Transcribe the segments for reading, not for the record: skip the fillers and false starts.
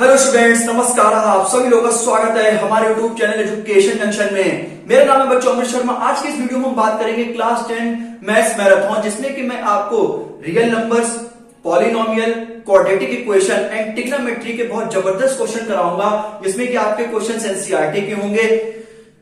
Hello students, नमस्कार। आप सभी लोगों का स्वागत है हमारे यूट्यूब चैनल एजुकेशन जंक्शन में। मेरा नाम है बच्चों अमृत शर्मा। आज की इस वीडियो में हम बात करेंगे क्लास 10 मैथ्स मैराथन, जिसमें कि मैं आपको real numbers, polynomial, quadratic equation and trigonometry के बहुत जबरदस्त क्वेश्चन कराऊंगा, जिसमें कि आपके क्वेश्चन एनसीईआरटी के होंगे,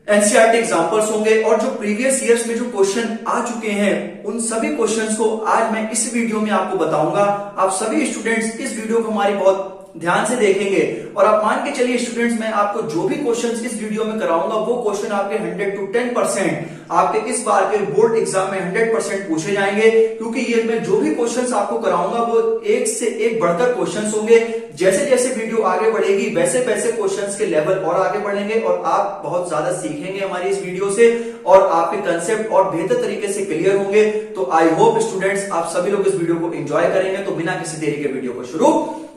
एनसीईआरटी एग्जांपल्स होंगे और जो प्रीवियस ईयर्स में जो क्वेश्चन आ चुके हैं उन सभी क्वेश्चंस को आज मैं इस वीडियो में आपको बताऊंगा। आप सभी स्टूडेंट्स इस वीडियो को हमारी बहुत ध्यान से देखेंगे और आप मान के चलिए स्टूडेंट्स, मैं आपको जो भी क्वेश्चंस इस वीडियो में कराऊंगा वो क्वेश्चन आपके 100 to 10% आपके इस बार के बोर्ड एग्जाम में 100% पूछे जाएंगे, क्योंकि ये मैं जो भी क्वेश्चंस आपको कराऊंगा वो एक से एक बढ़कर क्वेश्चंस होंगे। जैसे जैसे वीडियो आगे बढ़ेगी वैसे वैसे क्वेश्चंस के लेवल और आगे बढ़ेंगे और आप बहुत ज्यादा सीखेंगे हमारी इस वीडियो से और आपके कंसेप्ट और बेहतर तरीके से क्लियर होंगे। तो आई होप स्टूडेंट्स आप सभी लोग इस वीडियो को एंजॉय करेंगे। तो बिना किसी देरी के वीडियो को शुरू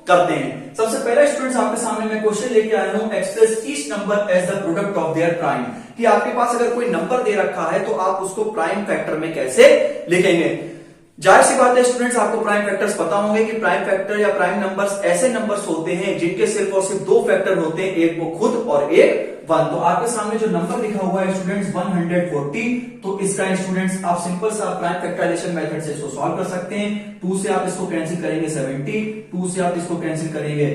करते हैं। सबसे पहला स्टूडेंट्स आपके सामने मैं क्वेश्चन लेके आया हूं, express each number as the product of their prime. कि आपके पास अगर कोई नंबर दे रखा है तो आप उसको प्राइम फैक्टर में कैसे लिखेंगे। जाहिर सी बात है स्टूडेंट्स, आपको प्राइम फैक्टर्स पता होंगे कि प्राइम फैक्टर या प्राइम नंबर्स ऐसे नंबर्स होते हैं जिनके सिर्फ और सिर्फ दो फैक्टर होते हैं, एक वो खुद और एक 1। तो आपके सामने जो नंबर लिखा हुआ है स्टूडेंट्स 140, तो इसका स्टूडेंट्स आप सिंपल सा प्राइम फैक्टराइजेशन मेथड से इसको सॉल्व कर सकते हैं। 2 से आप इसको कैंसिल करेंगे 70, 2 से आप इसको कैंसिल करेंगे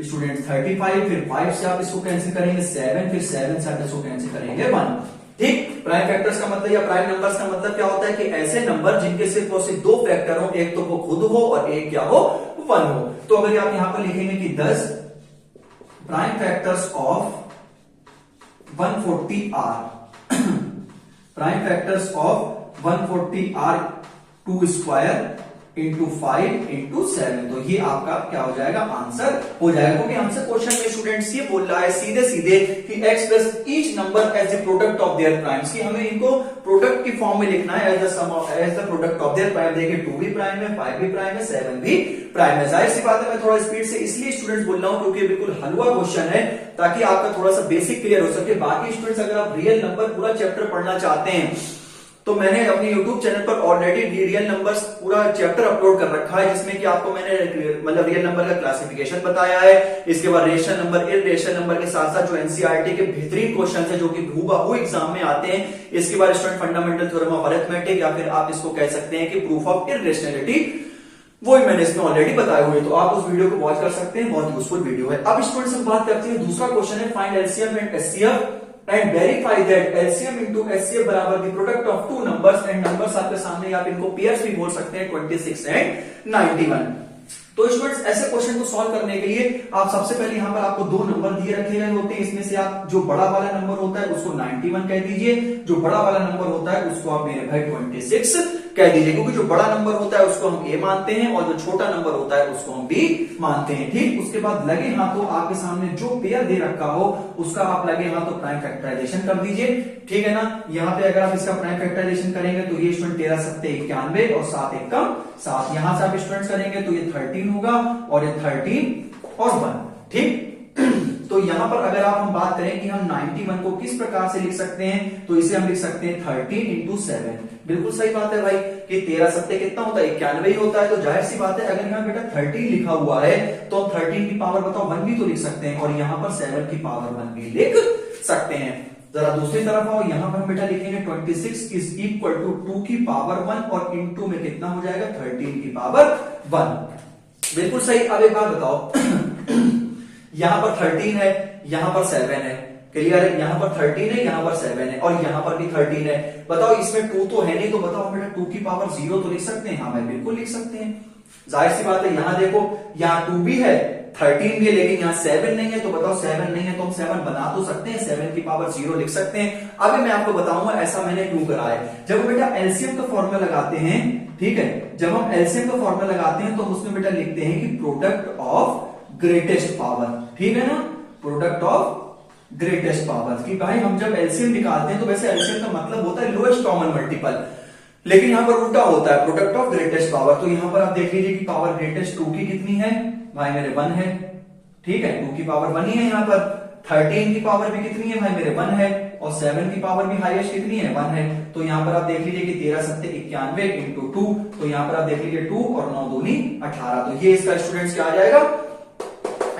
स्टूडेंट्स 35, फिर 5 से आप इसको कैंसिल करेंगे 7, फिर 7 से आप इसको कैंसिल करेंगे 1। ठीक, प्राइम फैक्टर्स का मतलब या प्राइम नंबर्स का मतलब क्या होता है कि ऐसे नंबर जिनके सिर्फ और सिर्फ दो फैक्टर हो, एक तो वो खुद हो और एक क्या हो, 1 हो। तो अगर आप यहां पर लिखेंगे कि 10 prime factors of 140 are prime factors of 140 are 2 square into 5 into 7, तो ये आपका क्या हो जाएगा, आंसर हो जाएगा। क्योंकि हमसे क्वेश्चन में स्टूडेंट्स ये बोल रहा है सीधे सीधे कि x plus each number as the product of their primes, कि हमें इनको प्रोडक्ट की फॉर्म में लिखना है as the sum of as the product of their prime. देखिए 2 भी प्राइम है, 5 भी प्राइम है, 7 भी प्राइम है। जाहिर सी बात है मैं थोड़ा स्पीड से इसलिए स्टूडेंट्स बोल रहा हूं क्योंकि बिल्कुल हलवा क्वेश्चन है, ताकि आपका थोड़ा सा बेसिक क्लियर हो सके। बाकी स्टूडेंट्स अगर आप रियल नंबर पूरा चैप्टर पढ़ना चाहते हैं तो मैंने अपने YouTube चैनल पर ऑलरेडी रियल नंबर्स पूरा चैप्टर अपलोड कर रखा है, जिसमें कि आपको मैंने मतलब रियल नंबर का क्लासिफिकेशन बताया है। इसके बाद रेशनल नंबर, इररेशनल नंबर के साथ साथ जो एनसीईआरटी के बेहतरीन क्वेश्चन है जो कि हूबहू एग्जाम में आते हैं। इसके बाद student fundamental theorem of arithmetic, या फिर आप इसको कह सकते हैं कि प्रूफ ऑफ इररेशनैलिटी, वो ही मैंने इसमें ऑलरेडी बताए हुए, तो आप उस वीडियो को वॉच कर सकते हैं, बहुत यूजफुल वीडियो है। अब स्टूडेंट्स हम बात करते हैं दूसरा क्वेश्चन है, find LCM and HCF and verify that LCM into HCF बराबर the product of two numbers, and numbers आपके सामने, आप इनको पेयर्स भी बोल सकते हैं 26 and 91। तो स्टूडेंट्स ऐसे क्वेश्चन को सॉल्व करने के लिए आप सबसे पहले यहां पर आपको दो नंबर दिए रखे गए होते हैं। इसमें से आप जो बड़ा वाला नंबर होता है उसको 91 कह दीजिए, जो बड़ा वाला नंबर होता है उसको आप मेरे भाई 26 कह दीजिए, क्योंकि जो बड़ा नंबर होता है उसको हम ए मानते हैं और जो छोटा नंबर होता है उसको हम बी मानते हैं। ठीक, उसके बाद लगे हाथों आपके सामने जो पेयर दे रखा हो उसका आप लगे हाथों प्राइम फैक्टराइजेशन कर दीजिए। ठीक है ना, यहाँ पे अगर आप इसका प्राइम फैक्टराइजेशन करेंगे तो ये स्टूडेंट 13 सत्ते 91 और 7 एक कम 7, यहां से आप स्टूडेंट्स करेंगे तो ये 13 होगा और ये 13 और 1। ठीक, तो यहां पर अगर आप हम बात करें कि हम 91 को किस प्रकार से लिख सकते हैं, तो इसे हम लिख सकते हैं 13 इंटू 7। बिल्कुल सही बात है भाई कि 13 सत्ते कितना होता है, 91 ही होता है। तो जाहिर सी बात है अगर यहाँ बेटा 13 लिखा हुआ है तो हम 13 की पावर बताओ 1 भी तो लिख सकते हैं, और यहाँ पर 7 की पावर 1 भी लिख सकते हैं। जरा दूसरी तरफ आओ, यहां पर हम बेटा लिखेंगे 26 इज इक्वल टू 2 की पावर 1 और इनटू में कितना हो जाएगा 13 की पावर 1। बिल्कुल सही। अब एक बात बताओ यहां पर 13 है, यहां पर 7 है, क्लियर है, यहां पर 13 है, यहां पर 7 है और यहां पर भी 13 है। बताओ इसमें 2 तो है नहीं, तो बताओ बेटा 2 की पावर 0 तो लिख सकते हैं। हाँ भाई बिल्कुल लिख सकते हैं, जाहिर सी बात है। यहां देखो यहाँ 2 भी है, 13 भी है, लेकिन यहाँ 7 नहीं है, तो बताओ 7 नहीं है तो हम 7 बना तो सकते हैं, 7 की पावर 0 लिख सकते हैं। अभी मैं आपको बताऊंगा ऐसा मैंने क्यों करा है। जब बेटा एलसीएम का फॉर्मूला लगाते हैं, ठीक है, जब हम एलसीएम का फॉर्मूला लगाते हैं तो उसमें बेटा लिखते हैं कि प्रोडक्ट ऑफ ग्रेटेस्ट पावर। ठीक है ना, प्रोडक्ट ऑफ ग्रेटेस्ट पावर। कि भाई हम जब एलसीएम निकालते हैं तो वैसे एलसीएम का मतलब होता है लोएस्ट कॉमन मल्टीपल, लेकिन यहां पर उल्टा होता है, प्रोडक्ट ऑफ ग्रेटेस्ट पावर। तो यहां पर आप देख लीजिए कि पावर ग्रेटेस्ट 2 की कितनी है भाई मेरे 1 है। ठीक है, 2 की पावर 1 ही है। यहाँ पर 13 की पावर भी कितनी है भाई मेरे 1 है, और 7 की पावर भी हाईएस्ट कितनी है 1 है। तो यहाँ पर आप देख लीजिए कि 13 सत्ते 91 इंटू 2, तो यहाँ पर आप देख लीजिए 2 और 9 दूनी 18। तो ये इसका स्टूडेंट्स क्या आ जाएगा,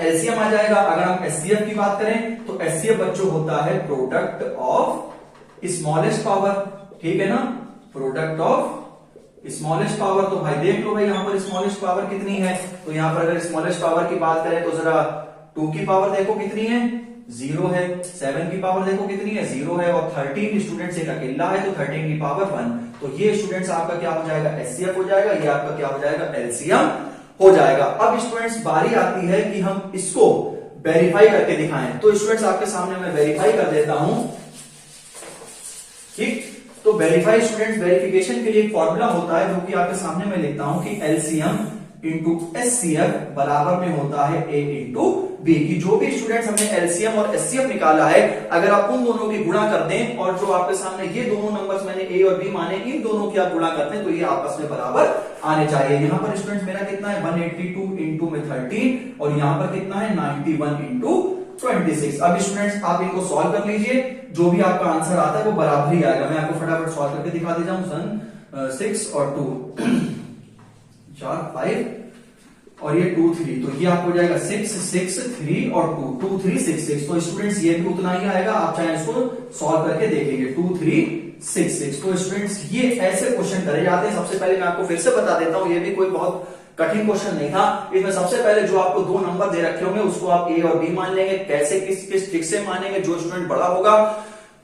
एलसीएम आ जाएगा। अगर हम एचसीएफ की बात करें तो एचसीएफ बच्चों होता है प्रोडक्ट ऑफ स्मॉलेस्ट पावर, ठीक है ना, प्रोडक्ट ऑफ स्मॉलेस्ट पावर। तो भाई देख लो भाई यहाँ पर स्मॉलेस्ट पावर कितनी है, तो यहाँ पर अगर स्मॉलेस्ट पावर की बात करें तो जरा 2 की पावर देखो कितनी है, 0 है। 7 की पावर देखो कितनी है, 0 है। और 13 स्टूडेंट्स एक अकेला है तो 13 की पावर 1। तो ये स्टूडेंट्स आपका क्या हो जाएगा, एचसीएफ हो जाएगा, ये आपका क्या हो जाएगा, एलसीएम हो जाएगा। अब स्टूडेंट्स बारी आती है कि हम इसको वेरीफाई करके दिखाएं। तो स्टूडेंट्स आपके सामने मैं वेरीफाई कर देता हूं, ठीक। तो वेरीफाई स्टूडेंट्स, वेरिफिकेशन के लिए एक फॉर्मूला होता है जो कि आपके सामने मैं लिखता हूं कि एलसीएम इंटू एचसीएफ बराबर में होता है ए इंटू बी। की जो भी स्टूडेंट्स हमने एलसीएम और एचसीएफ निकाला है, अगर आप उन दोनों की गुणा कर दें और जो आपके सामने ये दोनों नंबर्स मैंने ए और बी माने, इन दोनों की आप गुणा करते हैं तो ये आपस में बराबर आने चाहिए। यहाँ पर स्टूडेंट्स मेरा कितना है 182 इंटू में 13 और यहाँ पर कितना है 91 इंटू 26। अब स्टूडेंट्स आप इनको सॉल्व कर लीजिए, जो भी आपका आंसर आता है वो बराबर ही आएगा। मैं आपको फटाफट सॉल्व करके दिखा देता हूं। सन 6 और 2 4 5 और ये 2 3, तो ये आपको हो जाएगा 6 6 3 और 2 2 3 6 6। तो स्टूडेंट्स ये भी उतना ही आएगा, आप चाहे इसको सॉल्व करके देख लीजिए। 2 3 6 6। तो स्टूडेंट्स ये ऐसे क्वेश्चन करे जाते हैं। सबसे पहले मैं आपको फिर से बता देता हूं, ये भी कोई बहुत कठिन क्वेश्चन नहीं था। इसमें सबसे पहले जो आपको 2 नंबर दे रखे होंगे उसको आप ए और बी मान लेंगे। कैसे, किस किस ट्रिक से मानेंगे, जो स्टूडेंट बड़ा होगा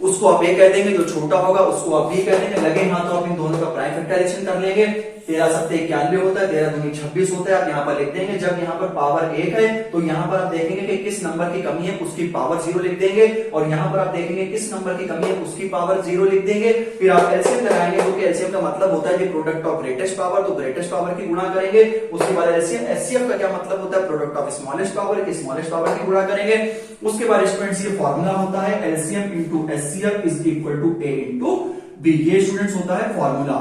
उसको आप ए कह देंगे, जो छोटा होगा उसको आप बी कह देंगे। लगे हाथ तो आप इन दोनों का प्राइम फैक्टराइजेशन कर लेंगे। 13 सत्ते 91 होता है, 13 दूनी 26 होता है। आप यहाँ पर लिख देंगे, जब यहाँ पर पावर 1 है तो यहाँ पर आप देखेंगे कि किस नंबर की कमी है उसकी पावर 0 लिख देंगे, और यहाँ पर आप देखेंगे किस नंबर की कमी है उसकी पावर 0 लिख देंगे। फिर आप एलसीएम लगाएंगे, जो कि एलसीएम का मतलब होता है कि प्रोडक्ट ऑफ ग्रेटेस्ट पावर, तो ग्रेटेस्ट पावर की गुणा करेंगे। उसके बाद एलसीएम, एचसीएफ का क्या मतलब होता है, प्रोडक्ट ऑफ स्मॉलेस्ट पावर की स्मॉलेस्ट पावर की गुणा करेंगे। उसके बाद स्टूडेंट्स ये फॉर्मूला होता है LCM into HCF is equal to A into B. ये स्टूडेंट्स होता है फॉर्मूला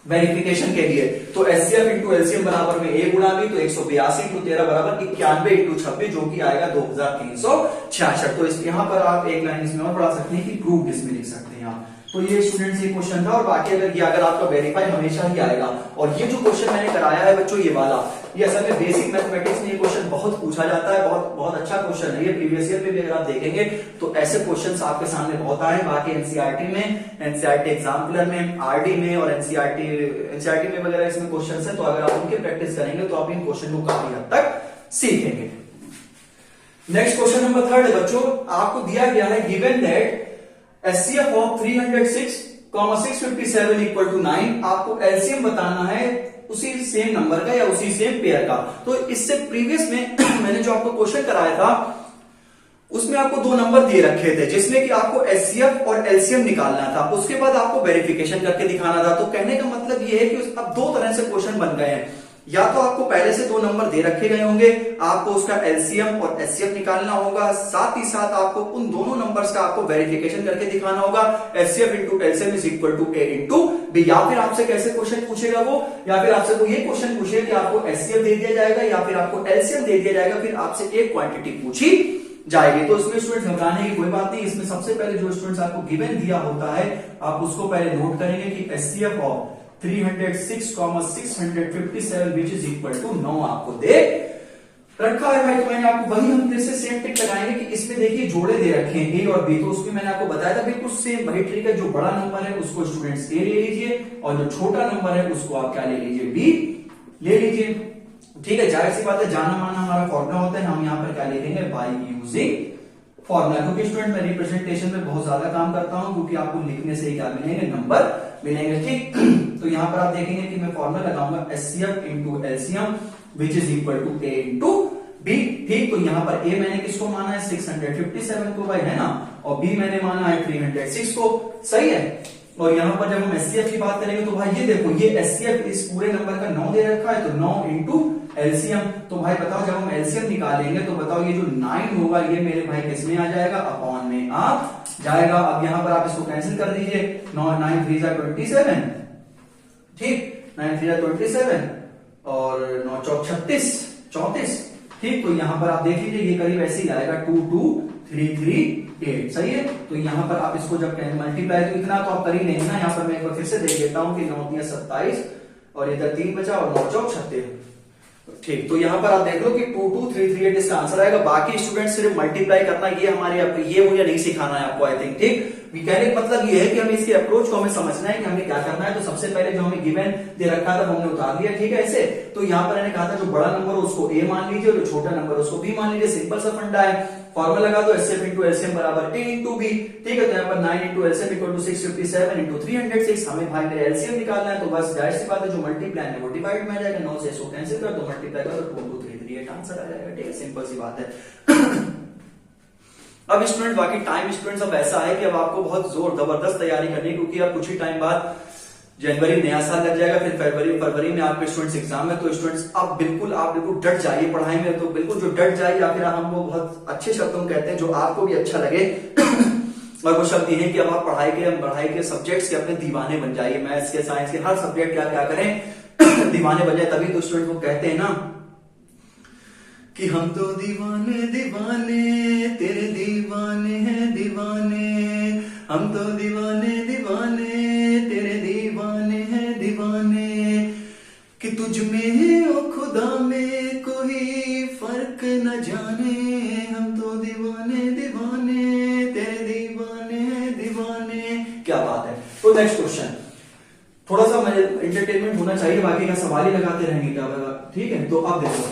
वेरिफिकेशन के लिए। तो एचसीएफ इंटू एलसीएम बराबर में ए गुणा बी, तो 182 इंटू 13 बराबर 91 इंटू 26, जो कि आएगा 2366। तो इस यहाँ पर आप एक लाइन इसमें और बढ़ा सकते हैं कि प्रूव्ड इसमें लिख सकते हैं आप। तो ये स्टूडेंट्स ये क्वेश्चन था, और बाकी अगर आपका वेरीफाई हमेशा ही आएगा। और ये जो क्वेश्चन मैंने कराया है बच्चों, ये वाला, ये असल में बेसिक मैथमेटिक्स में ये क्वेश्चन बहुत पूछा जाता है। बहुत बहुत अच्छा क्वेश्चन है ये। प्रीवियस ईयर में भी अगर आप देखेंगे तो ऐसे क्वेश्चंस आपके सामने बहुत आए। बाकी एनसीईआरटी में, एनसीईआरटी एग्जाम्पलर में, आरडी में और एनसीईआरटी में वगैरह इसमें क्वेश्चन है। तो अगर आप उनकी प्रैक्टिस करेंगे तो आप इन क्वेश्चन को काफी हद तक सीखेंगे। नेक्स्ट क्वेश्चन नंबर 3 है बच्चों, आपको दिया गया है given that HCF of 306, 657 equal to 9। आपको एलसीएम बताना है उसी सेम नंबर का या उसी सेम पेयर का। तो इससे प्रीवियस में मैंने जो आपको क्वेश्चन कराया था उसमें आपको 2 नंबर दिए रखे थे, जिसमें कि आपको एचसीएफ और एलसीएम निकालना था। उसके बाद आपको वेरिफिकेशन करके दिखाना था। तो कहने का मतलब ये है कि अब 2 तरह से क्वेश्चन बन गए हैं। या तो आपको पहले से 2 नंबर दे रखे गए होंगे, आपको उसका एलसीएम और एचसीएफ निकालना होगा, साथ ही साथ आपको उन दोनों नंबर्स का आपको वेरिफिकेशन करके दिखाना होगा। HCF into LCM is equal to A into B. या फिर आपसे कैसे क्वेश्चन पूछेगा वो, या फिर आपसे कोई ये क्वेश्चन पूछेगा कि आपको एचसीएफ दे दिया जाएगा या फिर आपको एलसीएम दे दिया जाएगा, फिर आपसे एक क्वांटिटी पूछी जाएगी। तो इसमें स्टूडेंट्स घबराने की कोई बात नहीं। इसमें सबसे पहले जो स्टूडेंट्स आपको गिवन दिया होता है आप उसको पहले नोट करेंगे कि HCF of 306, 657 which is equal to 9 आपको दे रखा है भाई। तो मैंने आपको वही हम फिर से सेम ट्रिक लगाएंगे कि इसमें देखिए जोड़े दे रखे हैं ए और बी। तो उसमें मैंने आपको बताया था बिल्कुल सेम वही ट्रिक है। जो बड़ा नंबर है उसको स्टूडेंट्स ए ले लीजिए और जो छोटा नंबर है उसको आप क्या ले लीजिए, बी ले लीजिए। ठीक है, जाहिर सी बात है, जाना माना हमारा फॉर्मूला होता है। हम यहाँ पर क्या लिखेंगे, बाय यूजिंग फॉर्मूला। क्योंकि स्टूडेंट मैं रिप्रेजेंटेशन में बहुत ज्यादा काम करता हूं, क्योंकि आपको लिखने से ही क्या मिलेंगे, नंबर मिलेंगे। ठीक, तो यहाँ पर आप देखेंगे कि मैं फॉर्मूला लगाऊंगा HCF into LCM which is equal to A into B. ठीक, तो यहाँ पर ए मैंने किसको माना है, 657 को भाई, है ना, और बी मैंने माना है 306 को। सही है। और यहाँ पर जब हम एचसीएफ की बात करेंगे तो भाई ये देखो, ये एचसीएफ इस पूरे नंबर का 9 दे रखा है, तो 9 इंटू एलसीएम। तो भाई बताओ जब हम एलसीएम निकालेंगे तो बताओ ये जो 9 होगा ये मेरे भाई किसमें आ जाएगा, अपॉन में आ जाएगा। अब यहाँ पर आप इसको कैंसिल कर दीजिए, 9 3 27, ठीक, 9 3 27 और 9 4 34। ठीक, तो यहाँ पर आप देख लीजिए ये करीब ऐसे ही आएगा 2 2 3 3 8। सही है। तो यहाँ पर आप इसको जब मल्टीप्लाई, तो इतना तो आप कर ही लेंगे ना। यहाँ पर मैं एक बार फिर से देख लेता हूँ कि 9 3 27 और इधर 3 बचा और 9 4 36। ठीक, तो यहां पर आप देख लो कि 22338 इसका आंसर आएगा। बाकी स्टूडेंट सिर्फ मल्टीप्लाई करना, ये हमारे ये मुझे नहीं सिखाना है आपको, आई थिंक। ठीक, कहने का मतलब ये है कि हमें इसके अप्रोच को हमें समझना है कि हमें क्या करना है। तो सबसे पहले जो हमें गिवन दे रखा था हमने उतार लिया, ठीक है ऐसे। तो यहाँ पर मैंने कहा था जो बड़ा नंबर हो उसको ए मान लीजिए, जो छोटा नंबर उसको बी मान लीजिए। सिंपल सा फंडा है, फॉर्मूला लगा दो एचसीएफ इंटू एलसीएम बराबर ए इंटू बी। ठीक है, तो यहाँ पर 9 into LCM equal to 657 into 306। हमें भाई मेरे एलसीएम निकालना है, तो बस जाहिर सी बात है जो मल्टीप्लाई है वो डिवाइड में आ जाएगा। 9 से इसको कैंसिल कर दो, मल्टीप्लाई कर दो, 2238 आंसर आ जाएगा। ठीक है, सिंपल सी बात है। अब स्टूडेंट बाकी टाइम स्टूडेंट्स अब ऐसा है कि अब आपको बहुत जोर जबरदस्त तैयारी करनी है, क्योंकि अब कुछ ही टाइम बाद जनवरी नया साल लग जाएगा, फिर फरवरी में आपके स्टूडेंट्स एग्जाम है। तो स्टूडेंट्स अब आप बिल्कुल डट जाइए पढ़ाई में, तो बिल्कुल जो डट जाइए, या फिर हम वो बहुत अच्छे शब्दों में कहते हैं जो आपको भी अच्छा लगे और वो शब्द ये है कि अब आप पढ़ाई के सब्जेक्ट्स के अपने दीवाने बन जाइए। मैथ्स के, साइंस के, हर सब्जेक्ट क्या करें दीवाने बन जाए। तभी तो स्टूडेंट को कहते हैं ना कि हम तो दीवाने दीवाने तेरे दीवाने हैं दीवाने, हम तो दीवाने दीवाने तेरे दीवाने हैं दीवाने, कि तुझ में ओ खुदा में कोई फर्क न जाने, हम तो दीवाने दीवाने तेरे दीवाने हैं दीवाने। क्या बात है। तो नेक्स्ट क्वेश्चन, थोड़ा सा एंटरटेनमेंट होना चाहिए, बाकी का सवाल ही लगाते रहेंगे क्या होगा। ठीक है, तो अब देखो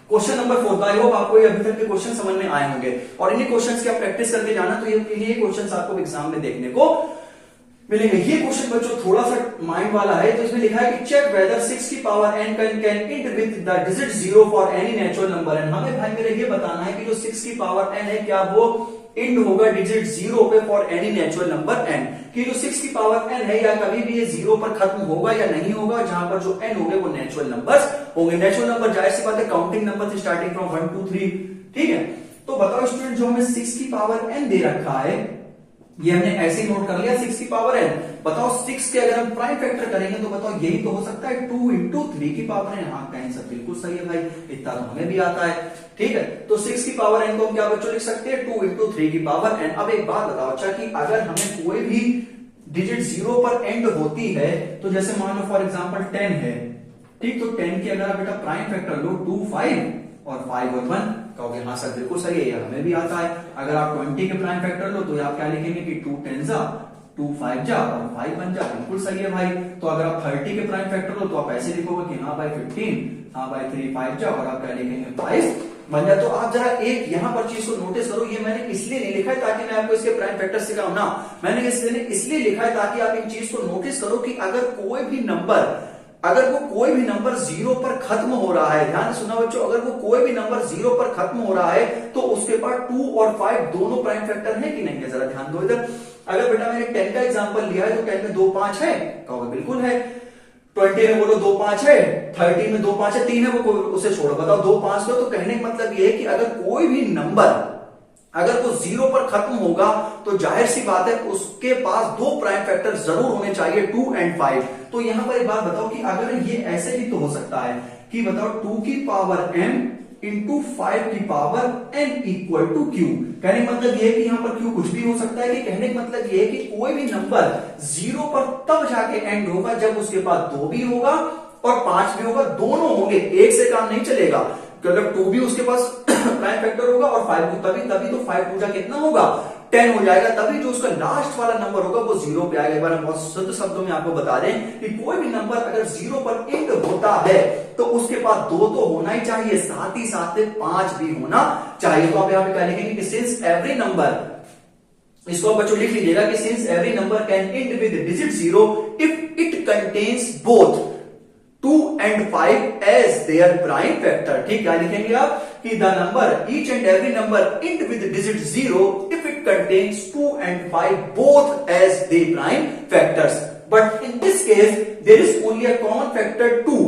क्वेश्चन नंबर 4। आई होप आपको ये अभी तक के क्वेश्चन समझ में आए होंगे, और इन्हीं क्वेश्चंस की आप प्रैक्टिस करके जाना, तो ये क्वेश्चंस आपको एग्जाम में देखने को मिलेंगे। ये क्वेश्चन बच्चों थोड़ा सा माइंड वाला है, तो इसमें लिखा है कि चेक वेदर 6 की power n can int with the digit 0 for any natural number n। हमें भाई मेरे ये बताना है कि जो 6 की पावर n है क्या वो इंड होगा डिजिट 0 पे for any natural number n, कि जो 6 की पावर n है या कभी भी ये 0 पर खत्म होगा या नहीं होगा, जहां पर जो n होंगे वो नेचुरल नंबर्स होंगे। नेचुरल नंबर जाहिर सी बात है काउंटिंग नंबर स्टार्टिंग फ्रॉम 1 2 3। ठीक है, तो बताओ स्टूडेंट जो हमें 6 की पावर n दे रखा है, ये हमने ऐसे ही नोट कर लिया 6 की पावर n। बताओ 6 के अगर हम प्राइम फैक्टर करेंगे तो बताओ यही तो हो सकता है 2 इंटू 3 की पावर n। हाँ, कहीं सब बिल्कुल सही है भाई, इतना तो हमें भी आता है। ठीक है, तो 6 की पावर n को हम क्या बच्चों लिख सकते हैं 2 इंटू 3 की पावर n। अब एक बात बताओ अच्छा, कि अगर हमें कोई भी डिजिट 0 पर एंड होती है, तो जैसे मान लो फॉर एग्जाम्पल 10 है, ठीक, तो 10 की अगर आप बेटा प्राइम फैक्टर लो 2 5 और 5 और 1, कहोगे हाँ सर बिल्कुल सही है, हमें भी आता है। अगर आप 20 के प्राइम फैक्टर लो तो आप क्या लिखेंगे कि 2 10 जा 2 5 जा और 5 1 जा, बिल्कुल सही है भाई। तो अगर आप 30 के प्राइम फैक्टर लो तो आप ऐसे लिखोगे कि हाँ भाई 15, हाँ भाई 3 5 जा, और आप क्या लिखेंगे 5 बन जाए। तो आप जरा एक यहां पर चीज को नोटिस करो, ये मैंने इसलिए नहीं लिखा है ताकि मैं आपको इसके प्राइम फैक्टर सिखाऊं ना, मैंने इसलिए लिखा है ताकि आप एक चीज को नोटिस करो कि अगर कोई भी नंबर 0 पर खत्म हो रहा है, ध्यान से सुना बच्चों, अगर वो कोई भी नंबर 0 पर खत्म हो रहा है तो उसके पास 2 और 5 दोनों प्राइम फैक्टर है कि नहीं है, जरा ध्यान दो इधर। अगर बेटा मैंने 10 का एग्जांपल लिया है तो 10 में 2 5 है, कहोगे बिल्कुल है। 20 में बोलो 2 5 है, 30 में 2 5 है, 3 है वो उसे छोड़ो, बताओ 2 5 लो। तो कहने का मतलब ये है कि अगर कोई भी नंबर अगर वो 0 पर खत्म होगा तो जाहिर सी बात है उसके पास 2 प्राइम फैक्टर जरूर होने चाहिए, 2 और 5। तो यहां पर एक बात बताओ कि अगर ये ऐसे भी तो हो सकता है कि बताओ 2 की पावर m इंटू 5 की power n equal to q। कहने का मतलब ये है कि यहां पर q कुछ भी हो सकता है, कि कहने का मतलब ये है कि कोई भी नंबर 0 पर तब जाके एंड होगा जब उसके पास 2 भी होगा और 5 भी होगा, दोनों होंगे, एक से काम नहीं चलेगा। अगर 2 भी उसके पास प्राइम फैक्टर होगा और 5 तभी तो 5 2 कितना होगा 10 हो जाएगा, तभी जो उसका लास्ट वाला नंबर होगा वो 0 पे आएगा। एक बार हम बहुत शुद्ध शब्दों में आपको बता दें कि कोई भी नंबर अगर 0 पर एंड होता है तो उसके पास 2 तो होना ही चाहिए, साथ ही साथ 5 भी होना चाहिए। तो आप यहां पे क्या लिखेंगे कि सिंस एवरी नंबर, इसको बच्चों लिख लीजिएगा कि since every number can and with digit 0 if it contains both 2 and 5 as their prime factor। ठीक है, लिखेंगे आप कि the number each and every number end with digit 0 if it contains 2 and 5 both as the prime factors, but in this case there is only a common factor 2,